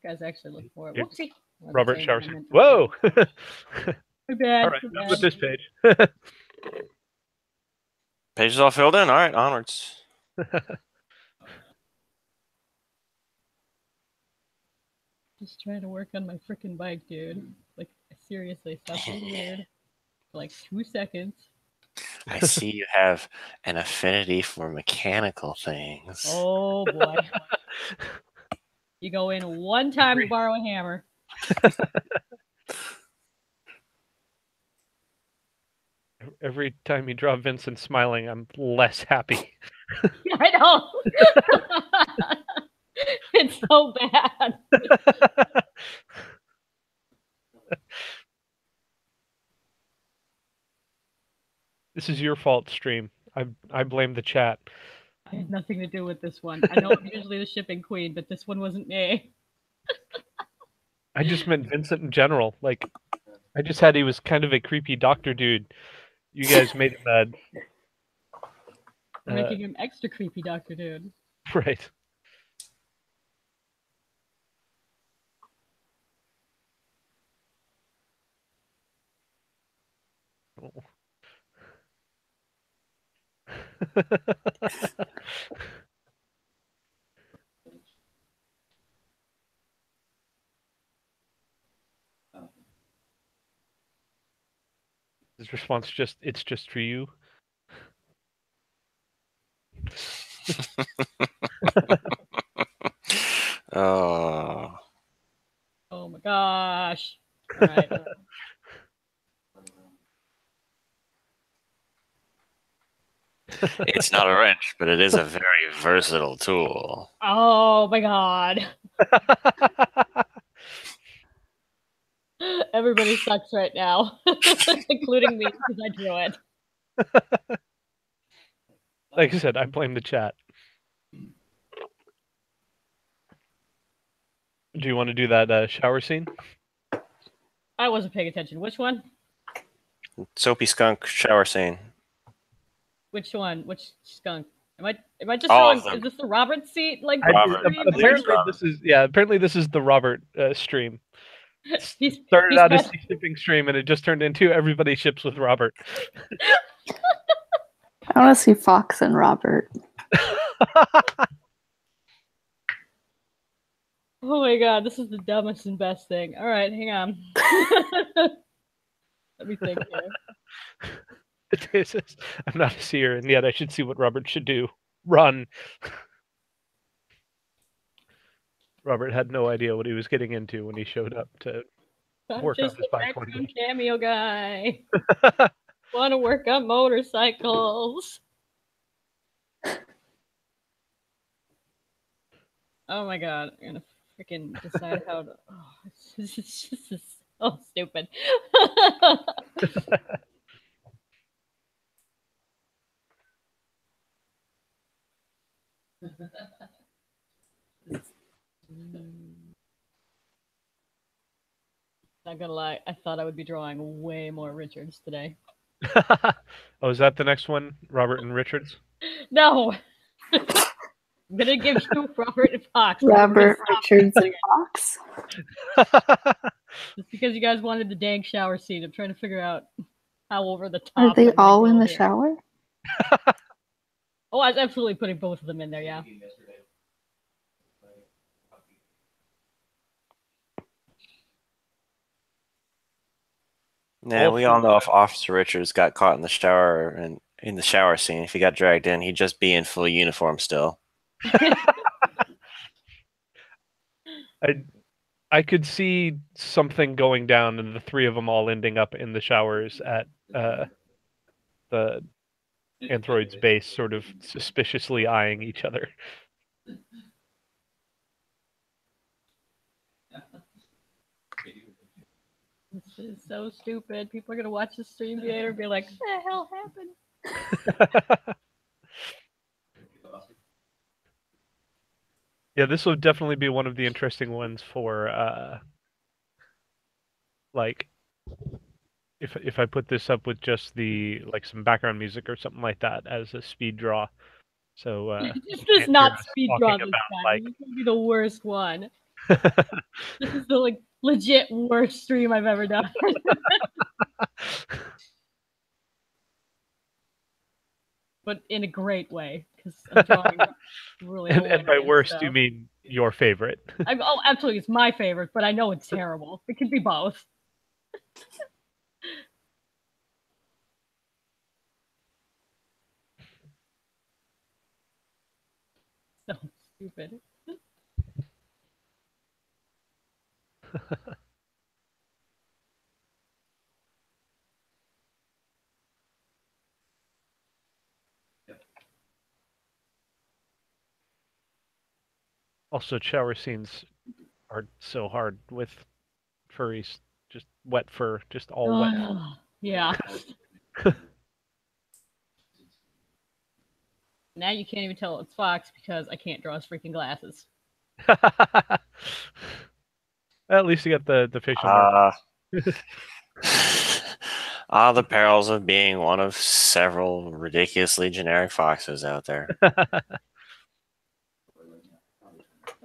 You guys actually look for it. Here. Whoopsie. Robert shower scene. Whoa! My bad. All right, my enough bad. with this page. Pages all filled in. All right, onwards. Just trying to work on my freaking bike, dude. Like, seriously, stop being weird. For like 2 seconds. I see you have an affinity for mechanical things. Oh boy. You go in one time to borrow a hammer. Every time you draw Vincent smiling, I'm less happy. I know. It's so bad. This is your fault, stream. I blame the chat. I had nothing to do with this one. I know I'm usually the shipping queen, but this one wasn't me. I just meant Vincent in general. Like, I just had he was kind of a creepy doctor dude. You guys made him mad. We're making him extra creepy, Doctor Dude. Right. Oh. His response it's just for you. Oh. Oh my gosh. All right. It's not a wrench, but it is a very versatile tool. Oh my god. Everybody sucks right now, including me because I drew it. Like I said, I blame the chat. Do you want to do that shower scene? I wasn't paying attention. Which one? Soapy skunk shower scene. Which one? Which skunk? Am I just All drawing? of them. Is this the Robert seat? Like Robert. stream? Apparently this is apparently this is the Robert stream. He's Started out as got- a shipping stream and it just turned into everybody ships with Robert. I want to see Fox and Robert. Oh my god, this is the dumbest and best thing. All right, hang on. Let me think here. I'm not a seer, and yet I should see what Robert should do. Run. Robert had no idea what he was getting into when he showed up to work on Just his a 520. raccoon cameo guy. Want to work on motorcycles. Oh my god, I'm gonna freaking decide how to. Oh, this is so stupid. Not gonna lie, I thought I would be drawing way more Richards today. Oh, is that the next one? Robert and Richards? No! I'm gonna give you Robert and Fox. Robert, Richards, and Fox. Just because you guys wanted the dang shower scene, I'm trying to figure out how over the top. Are they I'm gonna all go in the here. shower? Oh, I was absolutely putting both of them in there, yeah. Yeah, we all know if Officer Richards got caught in the shower and in the shower scene, if he got dragged in, he'd just be in full uniform still. I could see something going down and the three of them all ending up in the showers at the android's base, sort of suspiciously eyeing each other. This is so stupid. People are gonna watch the stream later and be like, what the hell happened? Yeah, this will definitely be one of the interesting ones for like if I put this up with just the like some background music or something like that as a speed draw. So This you is can't not hear us speed talking draw this about, time. like- This is gonna be the worst one. This is the like legit worst stream I've ever done. But in a great way, because I'm drawing really and by hilarious worst stuff. you mean your favorite. Oh, absolutely, it's my favorite, but I know it's terrible. It could be both. So stupid. Also, shower scenes are so hard with furries. Just wet fur, just all wet. Yeah. Now you can't even tell it's Fox because I can't draw his freaking glasses. At least you got the facial mark. The perils of being one of several ridiculously generic foxes out there.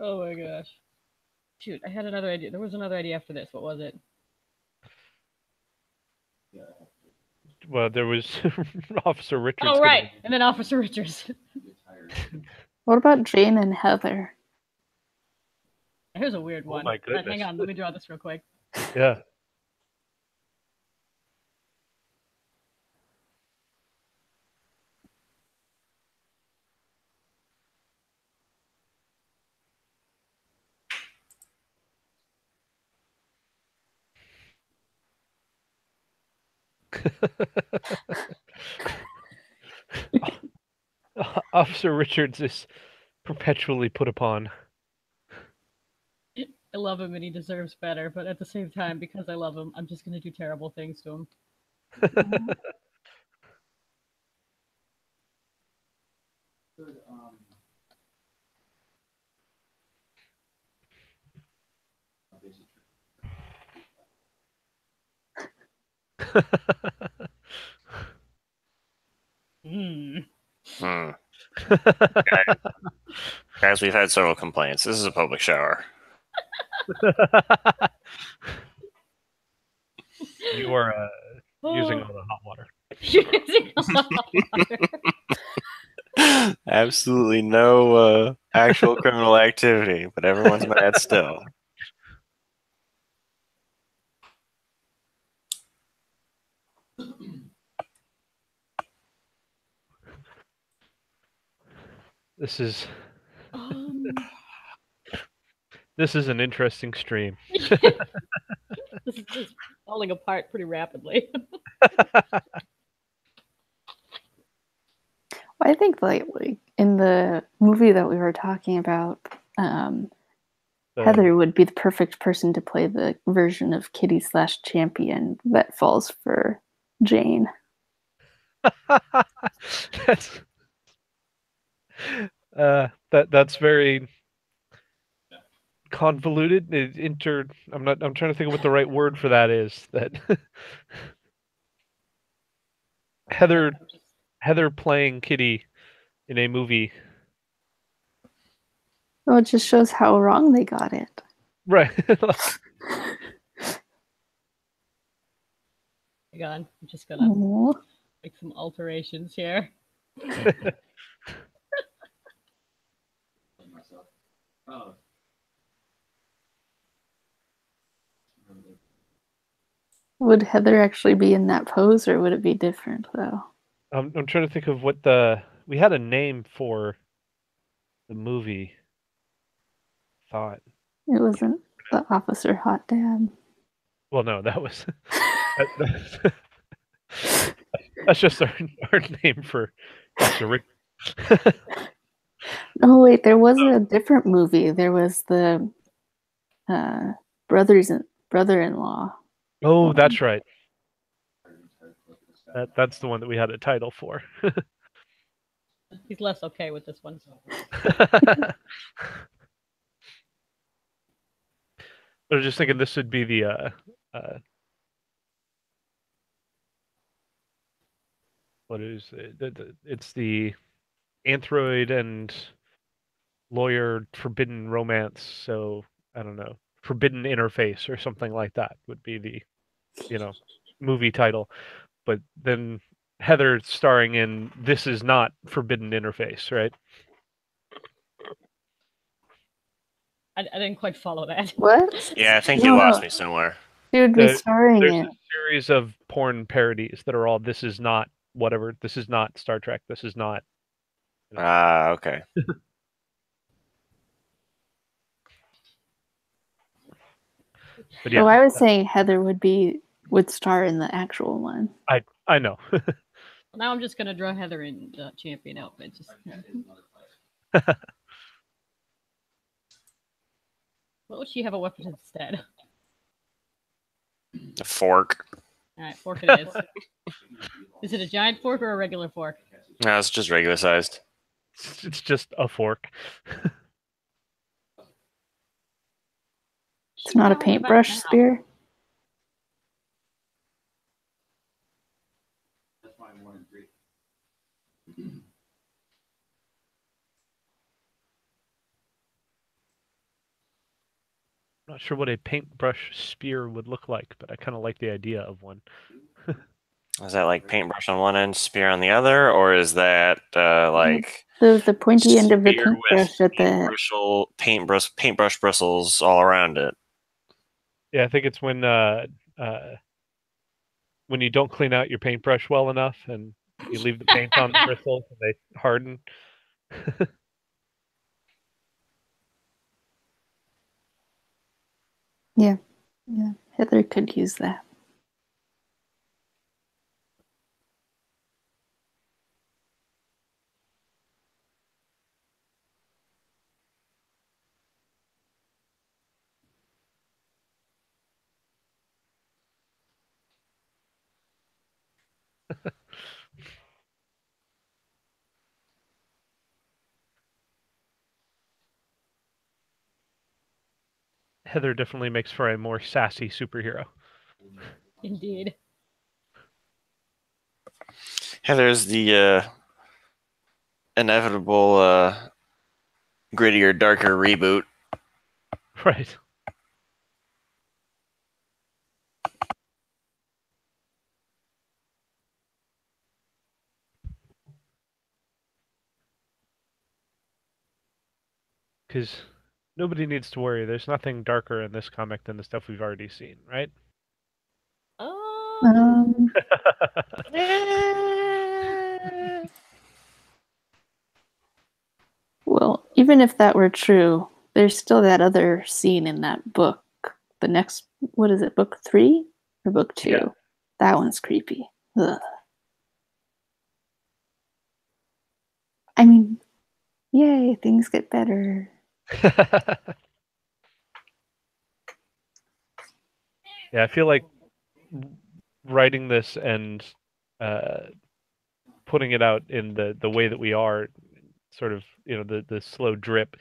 Oh my gosh. Shoot, I had another idea. There was another idea after this. What was it? Well, there was Officer Richards. Oh, right. And then Officer Richards. What about Jane and Heather? Here's a weird Oh one. my goodness. Hang on, let me draw this real quick. Yeah. Officer Richards is perpetually put upon. I love him and he deserves better, but at the same time, because I love him, I'm just gonna do terrible things to him. Mm. Hmm. Guys, we've had several complaints. This is a public shower. You are using all the hot water. Using a lot of water. Absolutely no actual criminal activity, but everyone's mad still. This is Um, this is an interesting stream. this is just falling apart pretty rapidly. I think like in the movie that we were talking about, Heather would be the perfect person to play the version of Kitty/Champion that falls for Jane. That's very convoluted. I'm trying to think of what the right word for that is. That Heather playing Kitty in a movie. Well, it just shows how wrong they got it. Right. Hang on, I'm just gonna Aww. make some alterations here. Would Heather actually be in that pose, or would it be different though? I'm trying to think of what we had a name for the movie. Thought. It wasn't the Officer Hot Dad. Well, no, that was that's just our name for Dr. Rick. Oh wait, there was a different movie. There was the brother-in-law. Oh, that's right. That's the one that we had a title for. He's less okay with this one. I was just thinking this would be the what is it? It's the Anthroid and lawyer forbidden romance. So I don't know, forbidden interface or something like that would be the movie title. But then Heather starring in This Is Not Forbidden Interface, right? I didn't quite follow that. What? Yeah, I think you lost me somewhere. She would be starring There's in. a series of porn parodies that are all This Is Not whatever. This is not Star Trek. This is not. Okay. But yeah, Oh, I was saying Heather would star in the actual one. I know. Now I'm just gonna draw Heather in the champion outfit. Just... What would she have a weapon instead? A fork. All right, fork it is. Is it a giant fork or a regular fork? No, it's just regular sized. It's just a fork. It's not a paintbrush spear. I'm not sure what a paintbrush spear would look like, but I kind of like the idea of one. Is that like paintbrush on one end, spear on the other, or is that like the pointy end of the spear with paintbrush at the paintbrush bristles all around it? Yeah, I think it's when you don't clean out your paintbrush well enough and you leave the paint on the bristles and they harden. Yeah, Heather could use that. Heather definitely makes for a more sassy superhero. Indeed. Heather's the inevitable grittier, darker reboot. Right. Because nobody needs to worry. There's nothing darker in this comic than the stuff we've already seen, right? Um, well, even if that were true, there's still that other scene in that book. The next, what is it, book 3 or book 2? Yeah. That one's creepy. Ugh. I mean, yay, things get better. Yeah, I feel like writing this and uh, putting it out in the way that we are, sort of, the slow drip.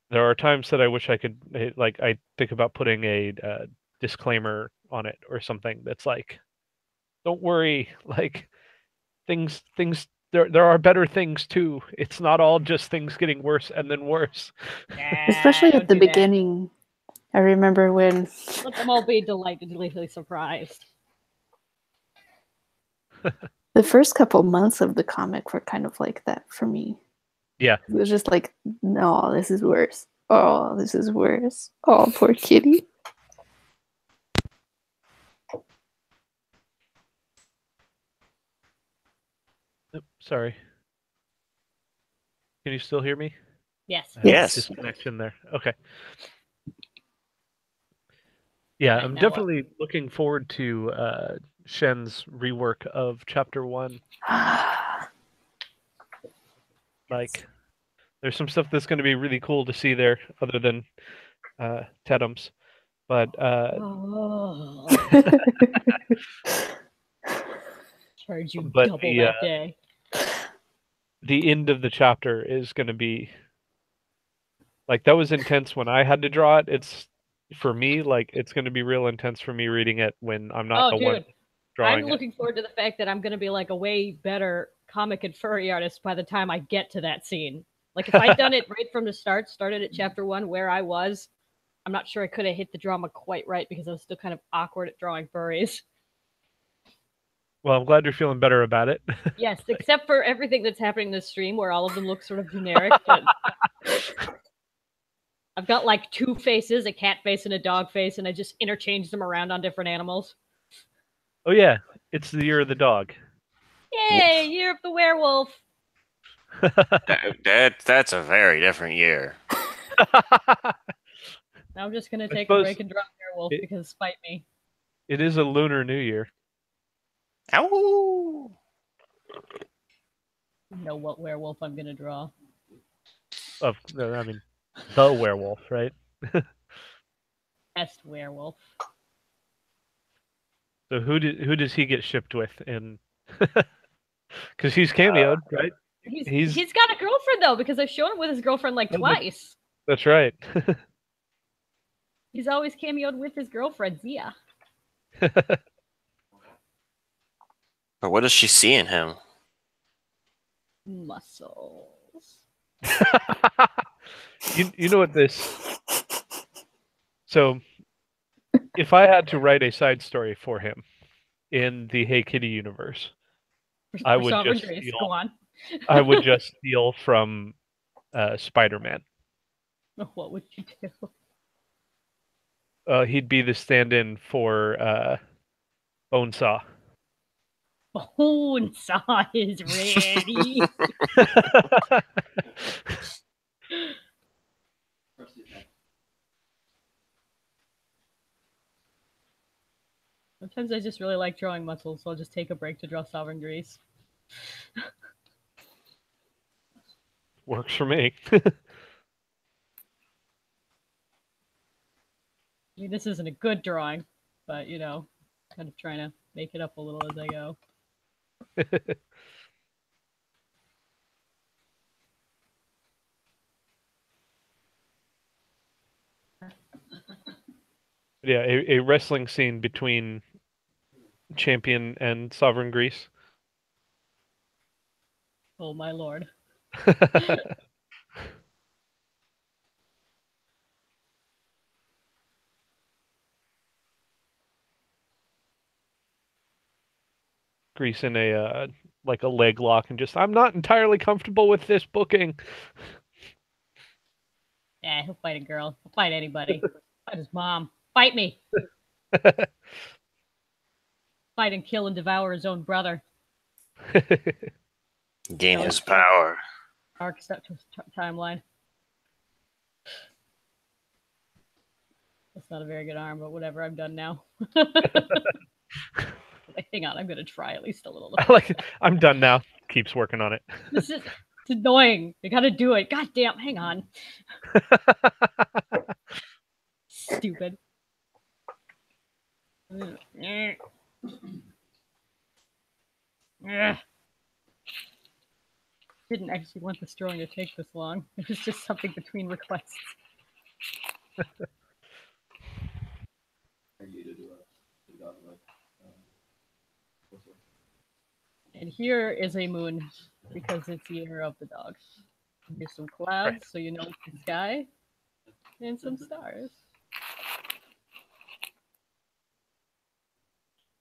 There are times that I wish I could, like, I think about putting a disclaimer on it or something that's like, don't worry, like things there are better things too. It's not all just things getting worse and then worse. Especially Don't at the do that. beginning. I remember when Let them all be delightedly surprised. the first couple months of the comic were kind of like that for me. Yeah. It was just like, no, this is worse. Oh, this is worse. Oh, poor kitty. Oops, sorry. Can you still hear me? Yes. I had a Yes. disconnection there. Okay. Yeah, Right, I'm now what? definitely looking forward to Shen's rework of Chapter 1. Like, there's some stuff that's going to be really cool to see there, other than Tedum's. But Oh, charge you but double that day. the end of the chapter is going to be like, that was intense when I had to draw it. It's for me, like, it's going to be real intense for me reading it when I'm not Oh, the one dude, I'm drawing it. looking forward to the fact that I'm going to be like a way better comic and furry artist by the time I get to that scene. Like if I'd done it right from the start, started at chapter 1 where I was, I'm not sure I could have hit the drama quite right because I was still kind of awkward at drawing furries. Well, I'm glad you're feeling better about it. Yes, except for everything that's happening in this stream where all of them look sort of generic. But I've got like 2 faces, a cat face and a dog face, and I just interchange them around on different animals. Oh yeah, it's the year of the dog. Yay, Year of the Werewolf! That's a very different year. Now I'm just going to I take a suppose break and draw Werewolf it, because spite me. it is a Lunar New Year. Ow! You know what werewolf I'm going to draw. I mean, the werewolf, right? Best werewolf. So who does he get shipped with in? Because he's cameoed, right? He's got a girlfriend though because I've shown him with his girlfriend like twice. That's right. He's always cameoed with his girlfriend Zia. But what does she see in him? Muscles. you know what this? So, if I had to write a side story for him in the Hey Kitty universe, I would Sovereign just Grace. steal. Go on. I would just steal from Spider-Man. What would you do? He'd be the stand-in for Bonesaw. Bonesaw is ready. Sometimes I just really like drawing muscles, so I'll just take a break to draw Sovereign Grace. Works for me. I mean, this isn't a good drawing, but you know, kind of trying to make it up a little as I go. Yeah, a wrestling scene between Champion and Sovereign Greece. Oh my lord. Greece in a like a leg lock and just, I'm not entirely comfortable with this booking. Yeah, he'll fight a girl. He'll fight anybody. Fight his mom. Fight me. Fight and kill and devour his own brother. Gain That was his power. Arc timeline. That's not a very good arm, but whatever. I'm done now. Hang on, I'm gonna try at least a little. I'm done now. Keeps working on it. This is it's annoying. You gotta do it. God damn, hang on. Stupid. Didn't actually want this drawing to take this long. It was just something between requests. And here is a moon because it's the year of the dog. Here's some clouds, so you know it's the sky, and some stars.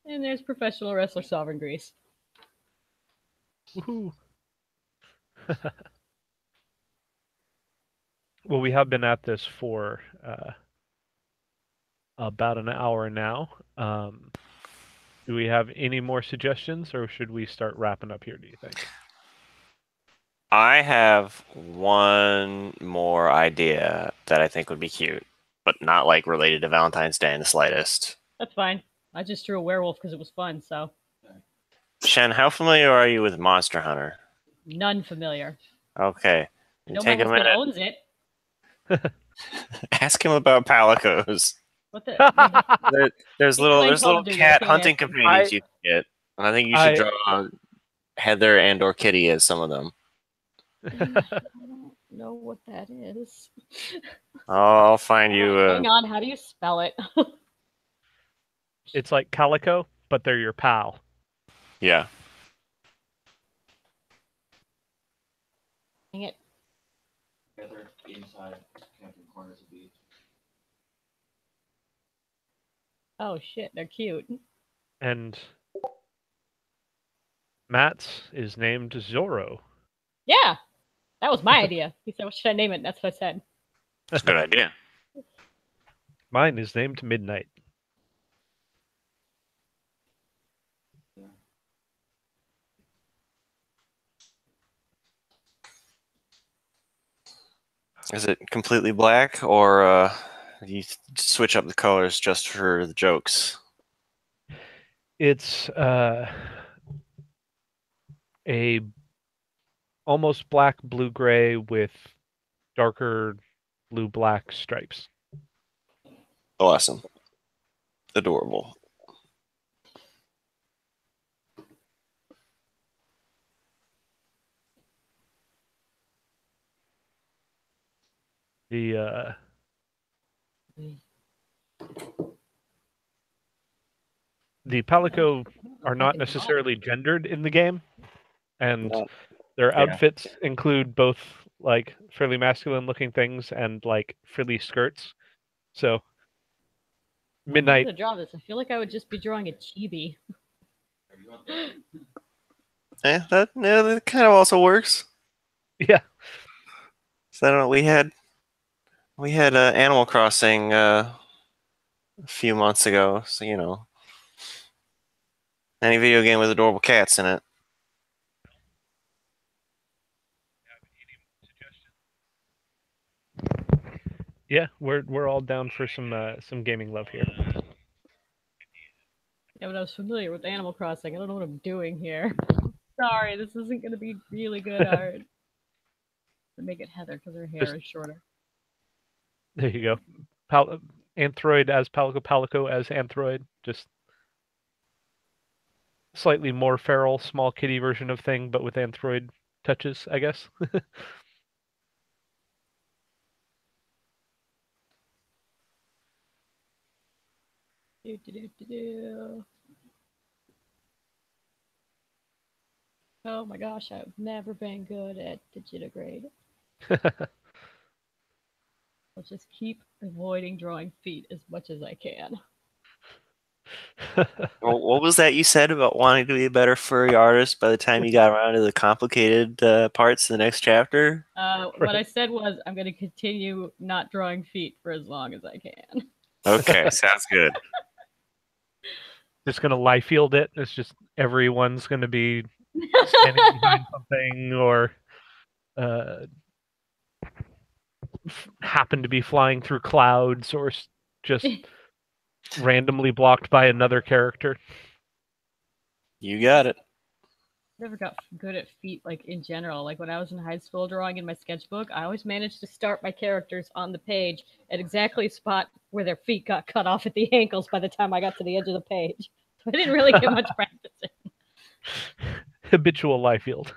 And there's professional wrestler Sovereign Greece. Woohoo. Well, we have been at this for about an hour now. Do we have any more suggestions, or should we start wrapping up here, do you think? I have one more idea that I think would be cute, but not like related to Valentine's Day in the slightest. That's fine. I just drew a werewolf because it was fun, so. Shen, how familiar are you with Monster Hunter? None familiar. Okay. I know Take my a husband minute. owns it. Ask him about palicos. What the? There's little cat hunting companions you can get, and I think you should draw Heather and or Kitty as some of them. I don't know what that is. I'll find you. Hang on, how do you spell it? It's like calico, but they're your pal. Yeah. Dang it. Oh shit, they're cute. And Matt's is named Zorro. Yeah, that was my idea. He said, "What should I name it?" That's what I said. That's a good idea. Mine is named Midnight. Is it completely black, or you switch up the colors just for the jokes? It's a almost black blue-gray with darker blue-black stripes. Awesome. Adorable. The Palico are not necessarily gendered in the game, and their outfits include both like fairly masculine looking things and like frilly skirts. So Midnight. To draw this, I feel like I would just be drawing a chibi. That kind of also works. Yeah. So I don't know. We had Animal Crossing a few months ago, so you know, any video game with adorable cats in it. Yeah, we're all down for some gaming love here. Yeah, but I was familiar with Animal Crossing. I don't know what I'm doing here. Sorry, this isn't going to be really good art. To make it Heather because her hair is shorter. There you go. Anthroid as Palico, Palico as Anthroid. Just slightly more feral, small kitty version of Thing, but with android touches, I guess. Oh my gosh, I've never been good at digitigrade. I'll just keep avoiding drawing feet as much as I can. Well, what was that you said about wanting to be a better furry artist by the time you got around to the complicated parts in the next chapter? What I said was I'm going to continue not drawing feet for as long as I can. Okay, sounds good. Just gonna lie field it. It's just everyone's gonna be standing behind something or happen to be flying through clouds or just randomly blocked by another character. You got it. Never got good at feet, like in general. Like when I was in high school drawing in my sketchbook, I always managed to start my characters on the page at exactly a spot where their feet got cut off at the ankles by the time I got to the edge of the page. So I didn't really get much practice in. Habitual lie field.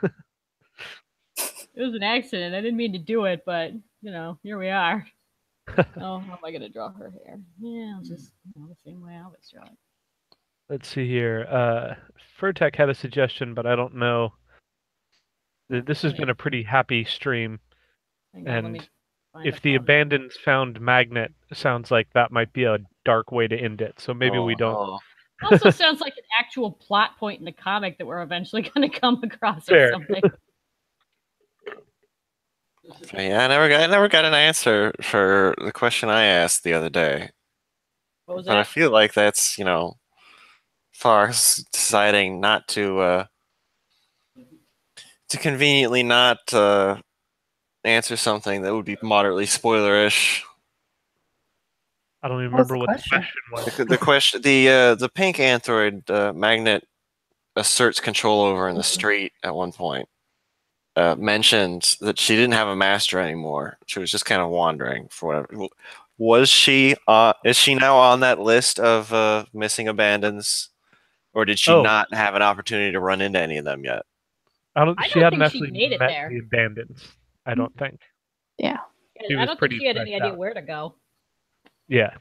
It was an accident. I didn't mean to do it, but here we are. Oh, how am I gonna draw her hair? Yeah, I'll just the same way I always draw it. Let's see here. Furtek had a suggestion, but I don't know. This has been a pretty happy stream, and if the abandoned found magnet sounds like that might be a dark way to end it. So maybe we don't. Oh. Also sounds like an actual plot point in the comic that we're eventually going to come across Fair. or something. Yeah, I never got an answer for the question I asked the other day. What was But I that? feel like that's, far as deciding not to conveniently not answer something that would be moderately spoilerish. I don't even What was remember the what question? the question was. The question, the pink android magnet asserts control over in the street at one point. Mentioned that she didn't have a master anymore. She was just kind of wandering for whatever. Was she? Is she now on that list of missing abandons, or did she not have an opportunity to run into any of them yet? She hadn't think she actually made it met there. the abandons. I don't think. Yeah. She I was don't think pretty she had any fresh idea out. where to go. Yeah.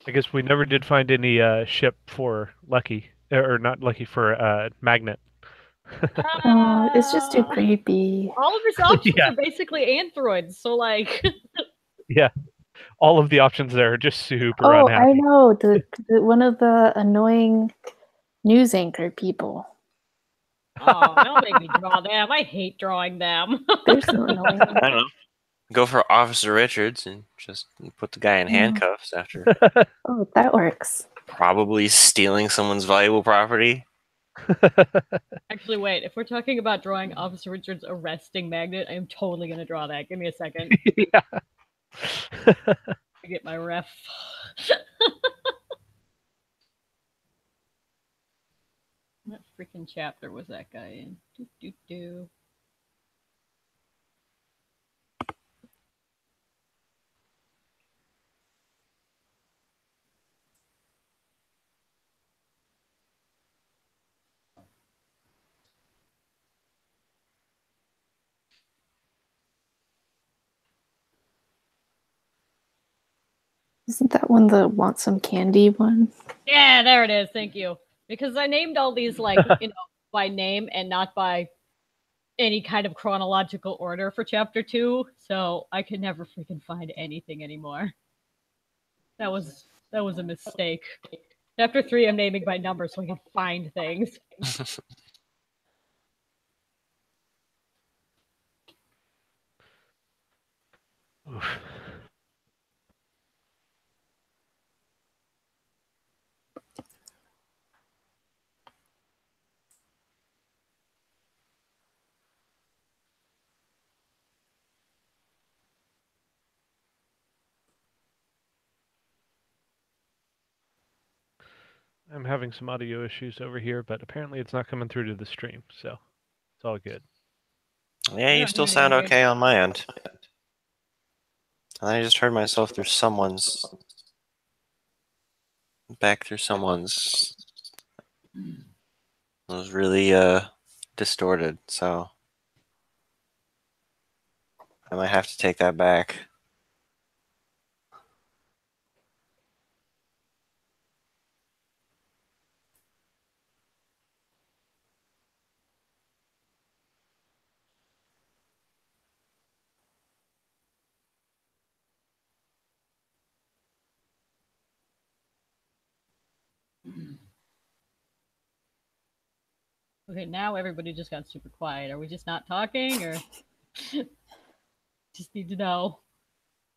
I guess we never did find any ship for Lucky, or not Lucky, for Magnet. It's just too creepy. All of his options Yeah. are basically androids, so like. Yeah. All of the options there are just super Oh, unhappy. I know. The one of the annoying news anchor people. Oh, don't make me draw them. I hate drawing them. They're so annoying. I don't know. Go for Officer Richards and just put the guy in handcuffs after Oh, that works. probably stealing someone's valuable property. Actually, wait. If we're talking about drawing Officer Richards arresting Magnet, I am totally going to draw that. Give me a second. Yeah. I get my ref. What freaking chapter was that guy in? Do. Isn't that one the want some candy one? Yeah, there it is. Thank you. Because I named all these like by name and not by any kind of chronological order for chapter 2, so I could never freaking find anything anymore. That was a mistake. Chapter 3 I'm naming by number so I can find things. I'm having some audio issues over here, but apparently it's not coming through to the stream, so it's all good. Yeah, you still sound okay on my end. And I just heard myself through someone's... Back through someone's... It was really, distorted, so... I might have to take that back. Okay, now everybody just got super quiet. Are we just not talking, or just need to know?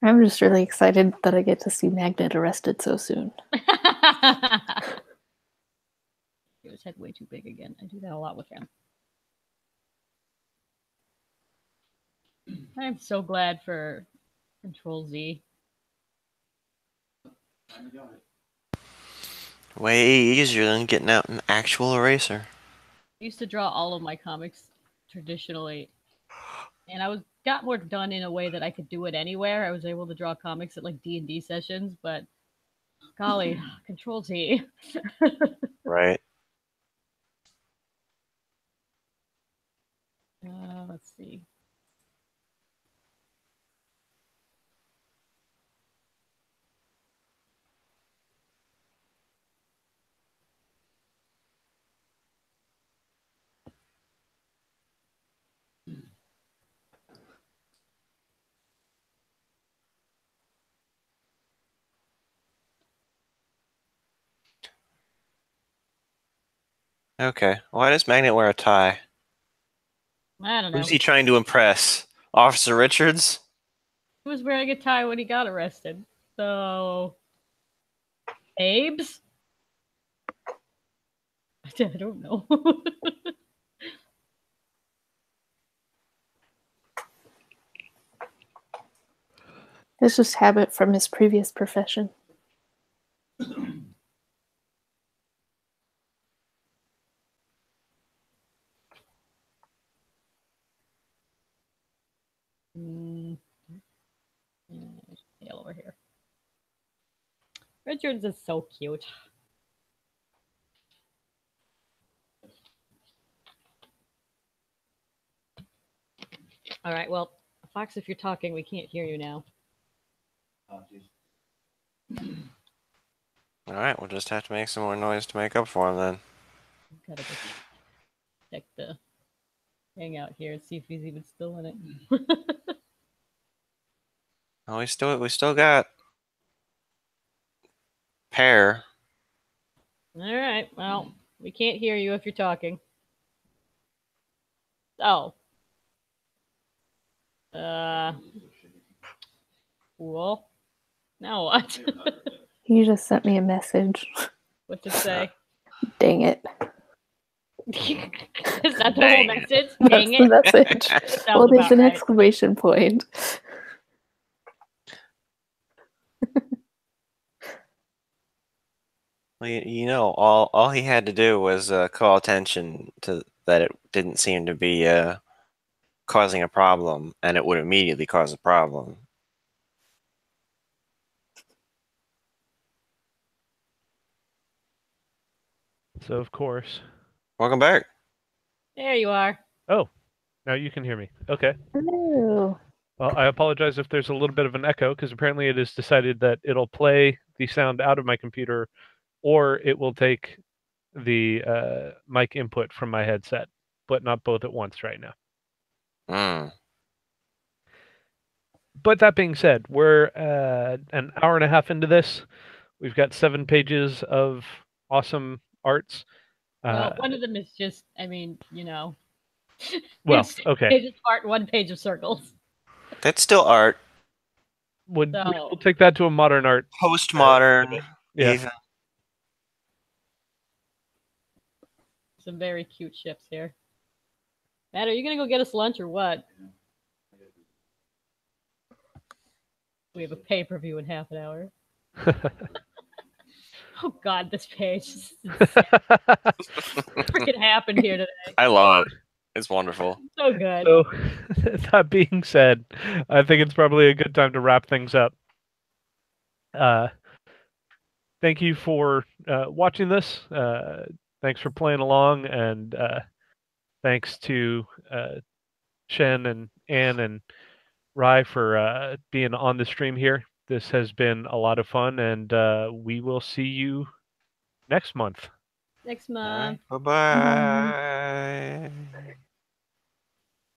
I'm just really excited that I get to see Magnet arrested so soon. His head way too big again. I do that a lot with him. I'm so glad for Control Z. Way easier than getting out an actual eraser. I used to draw all of my comics traditionally, and I got more done in a way that I could do it anywhere. I was able to draw comics at like D&D sessions, but golly, Control Z. Right. Let's see. Okay. Why does Magnet wear a tie? I don't know. Who's he trying to impress? Officer Richards? He was wearing a tie when he got arrested. So, Abe's? I don't know. It's just habit from his previous profession. Tail over here. Richards is so cute. All right, well, Fox, if you're talking, we can't hear you now. Alright, we'll just have to make some more noise to make up for him then. Gotta go check the hangout here and see if he's even still in it. Oh, we still got Pear. All right, well, we can't hear you if you're talking. Oh. Cool. Now what? He just sent me a message. What's it say? Dang it. Is that the whole message? Dang That's the message. Well, there's an exclamation point. Well, you know, all he had to do was call attention to that it didn't seem to be causing a problem, and it would immediately cause a problem. So, of course. Welcome back. There you are. Oh, now you can hear me. Okay. Hello. Well, I apologize if there's a little bit of an echo, because apparently it has decided that it'll play the sound out of my computer, or it will take the mic input from my headset, but not both at once right now. But that being said, we're an hour and a half into this. We've got 7 pages of awesome arts. Well, one of them is just, I mean, you know. Well, okay. Pages art, 1 page of circles. That's still art. We'll take that to a modern art. Postmodern. Yeah. Even. Some very cute ships here. Matt, are you going to go get us lunch or what? We have a pay-per-view in half an hour. Oh, God, this page. What freaking happened here today? I love it. It's wonderful. So good. So, that being said, I think it's probably a good time to wrap things up. Thank you for watching this. Thanks for playing along, and thanks to Shen and Anne and Rai for being on the stream here. This has been a lot of fun, and we will see you next month. Next All month. right. Bye-bye.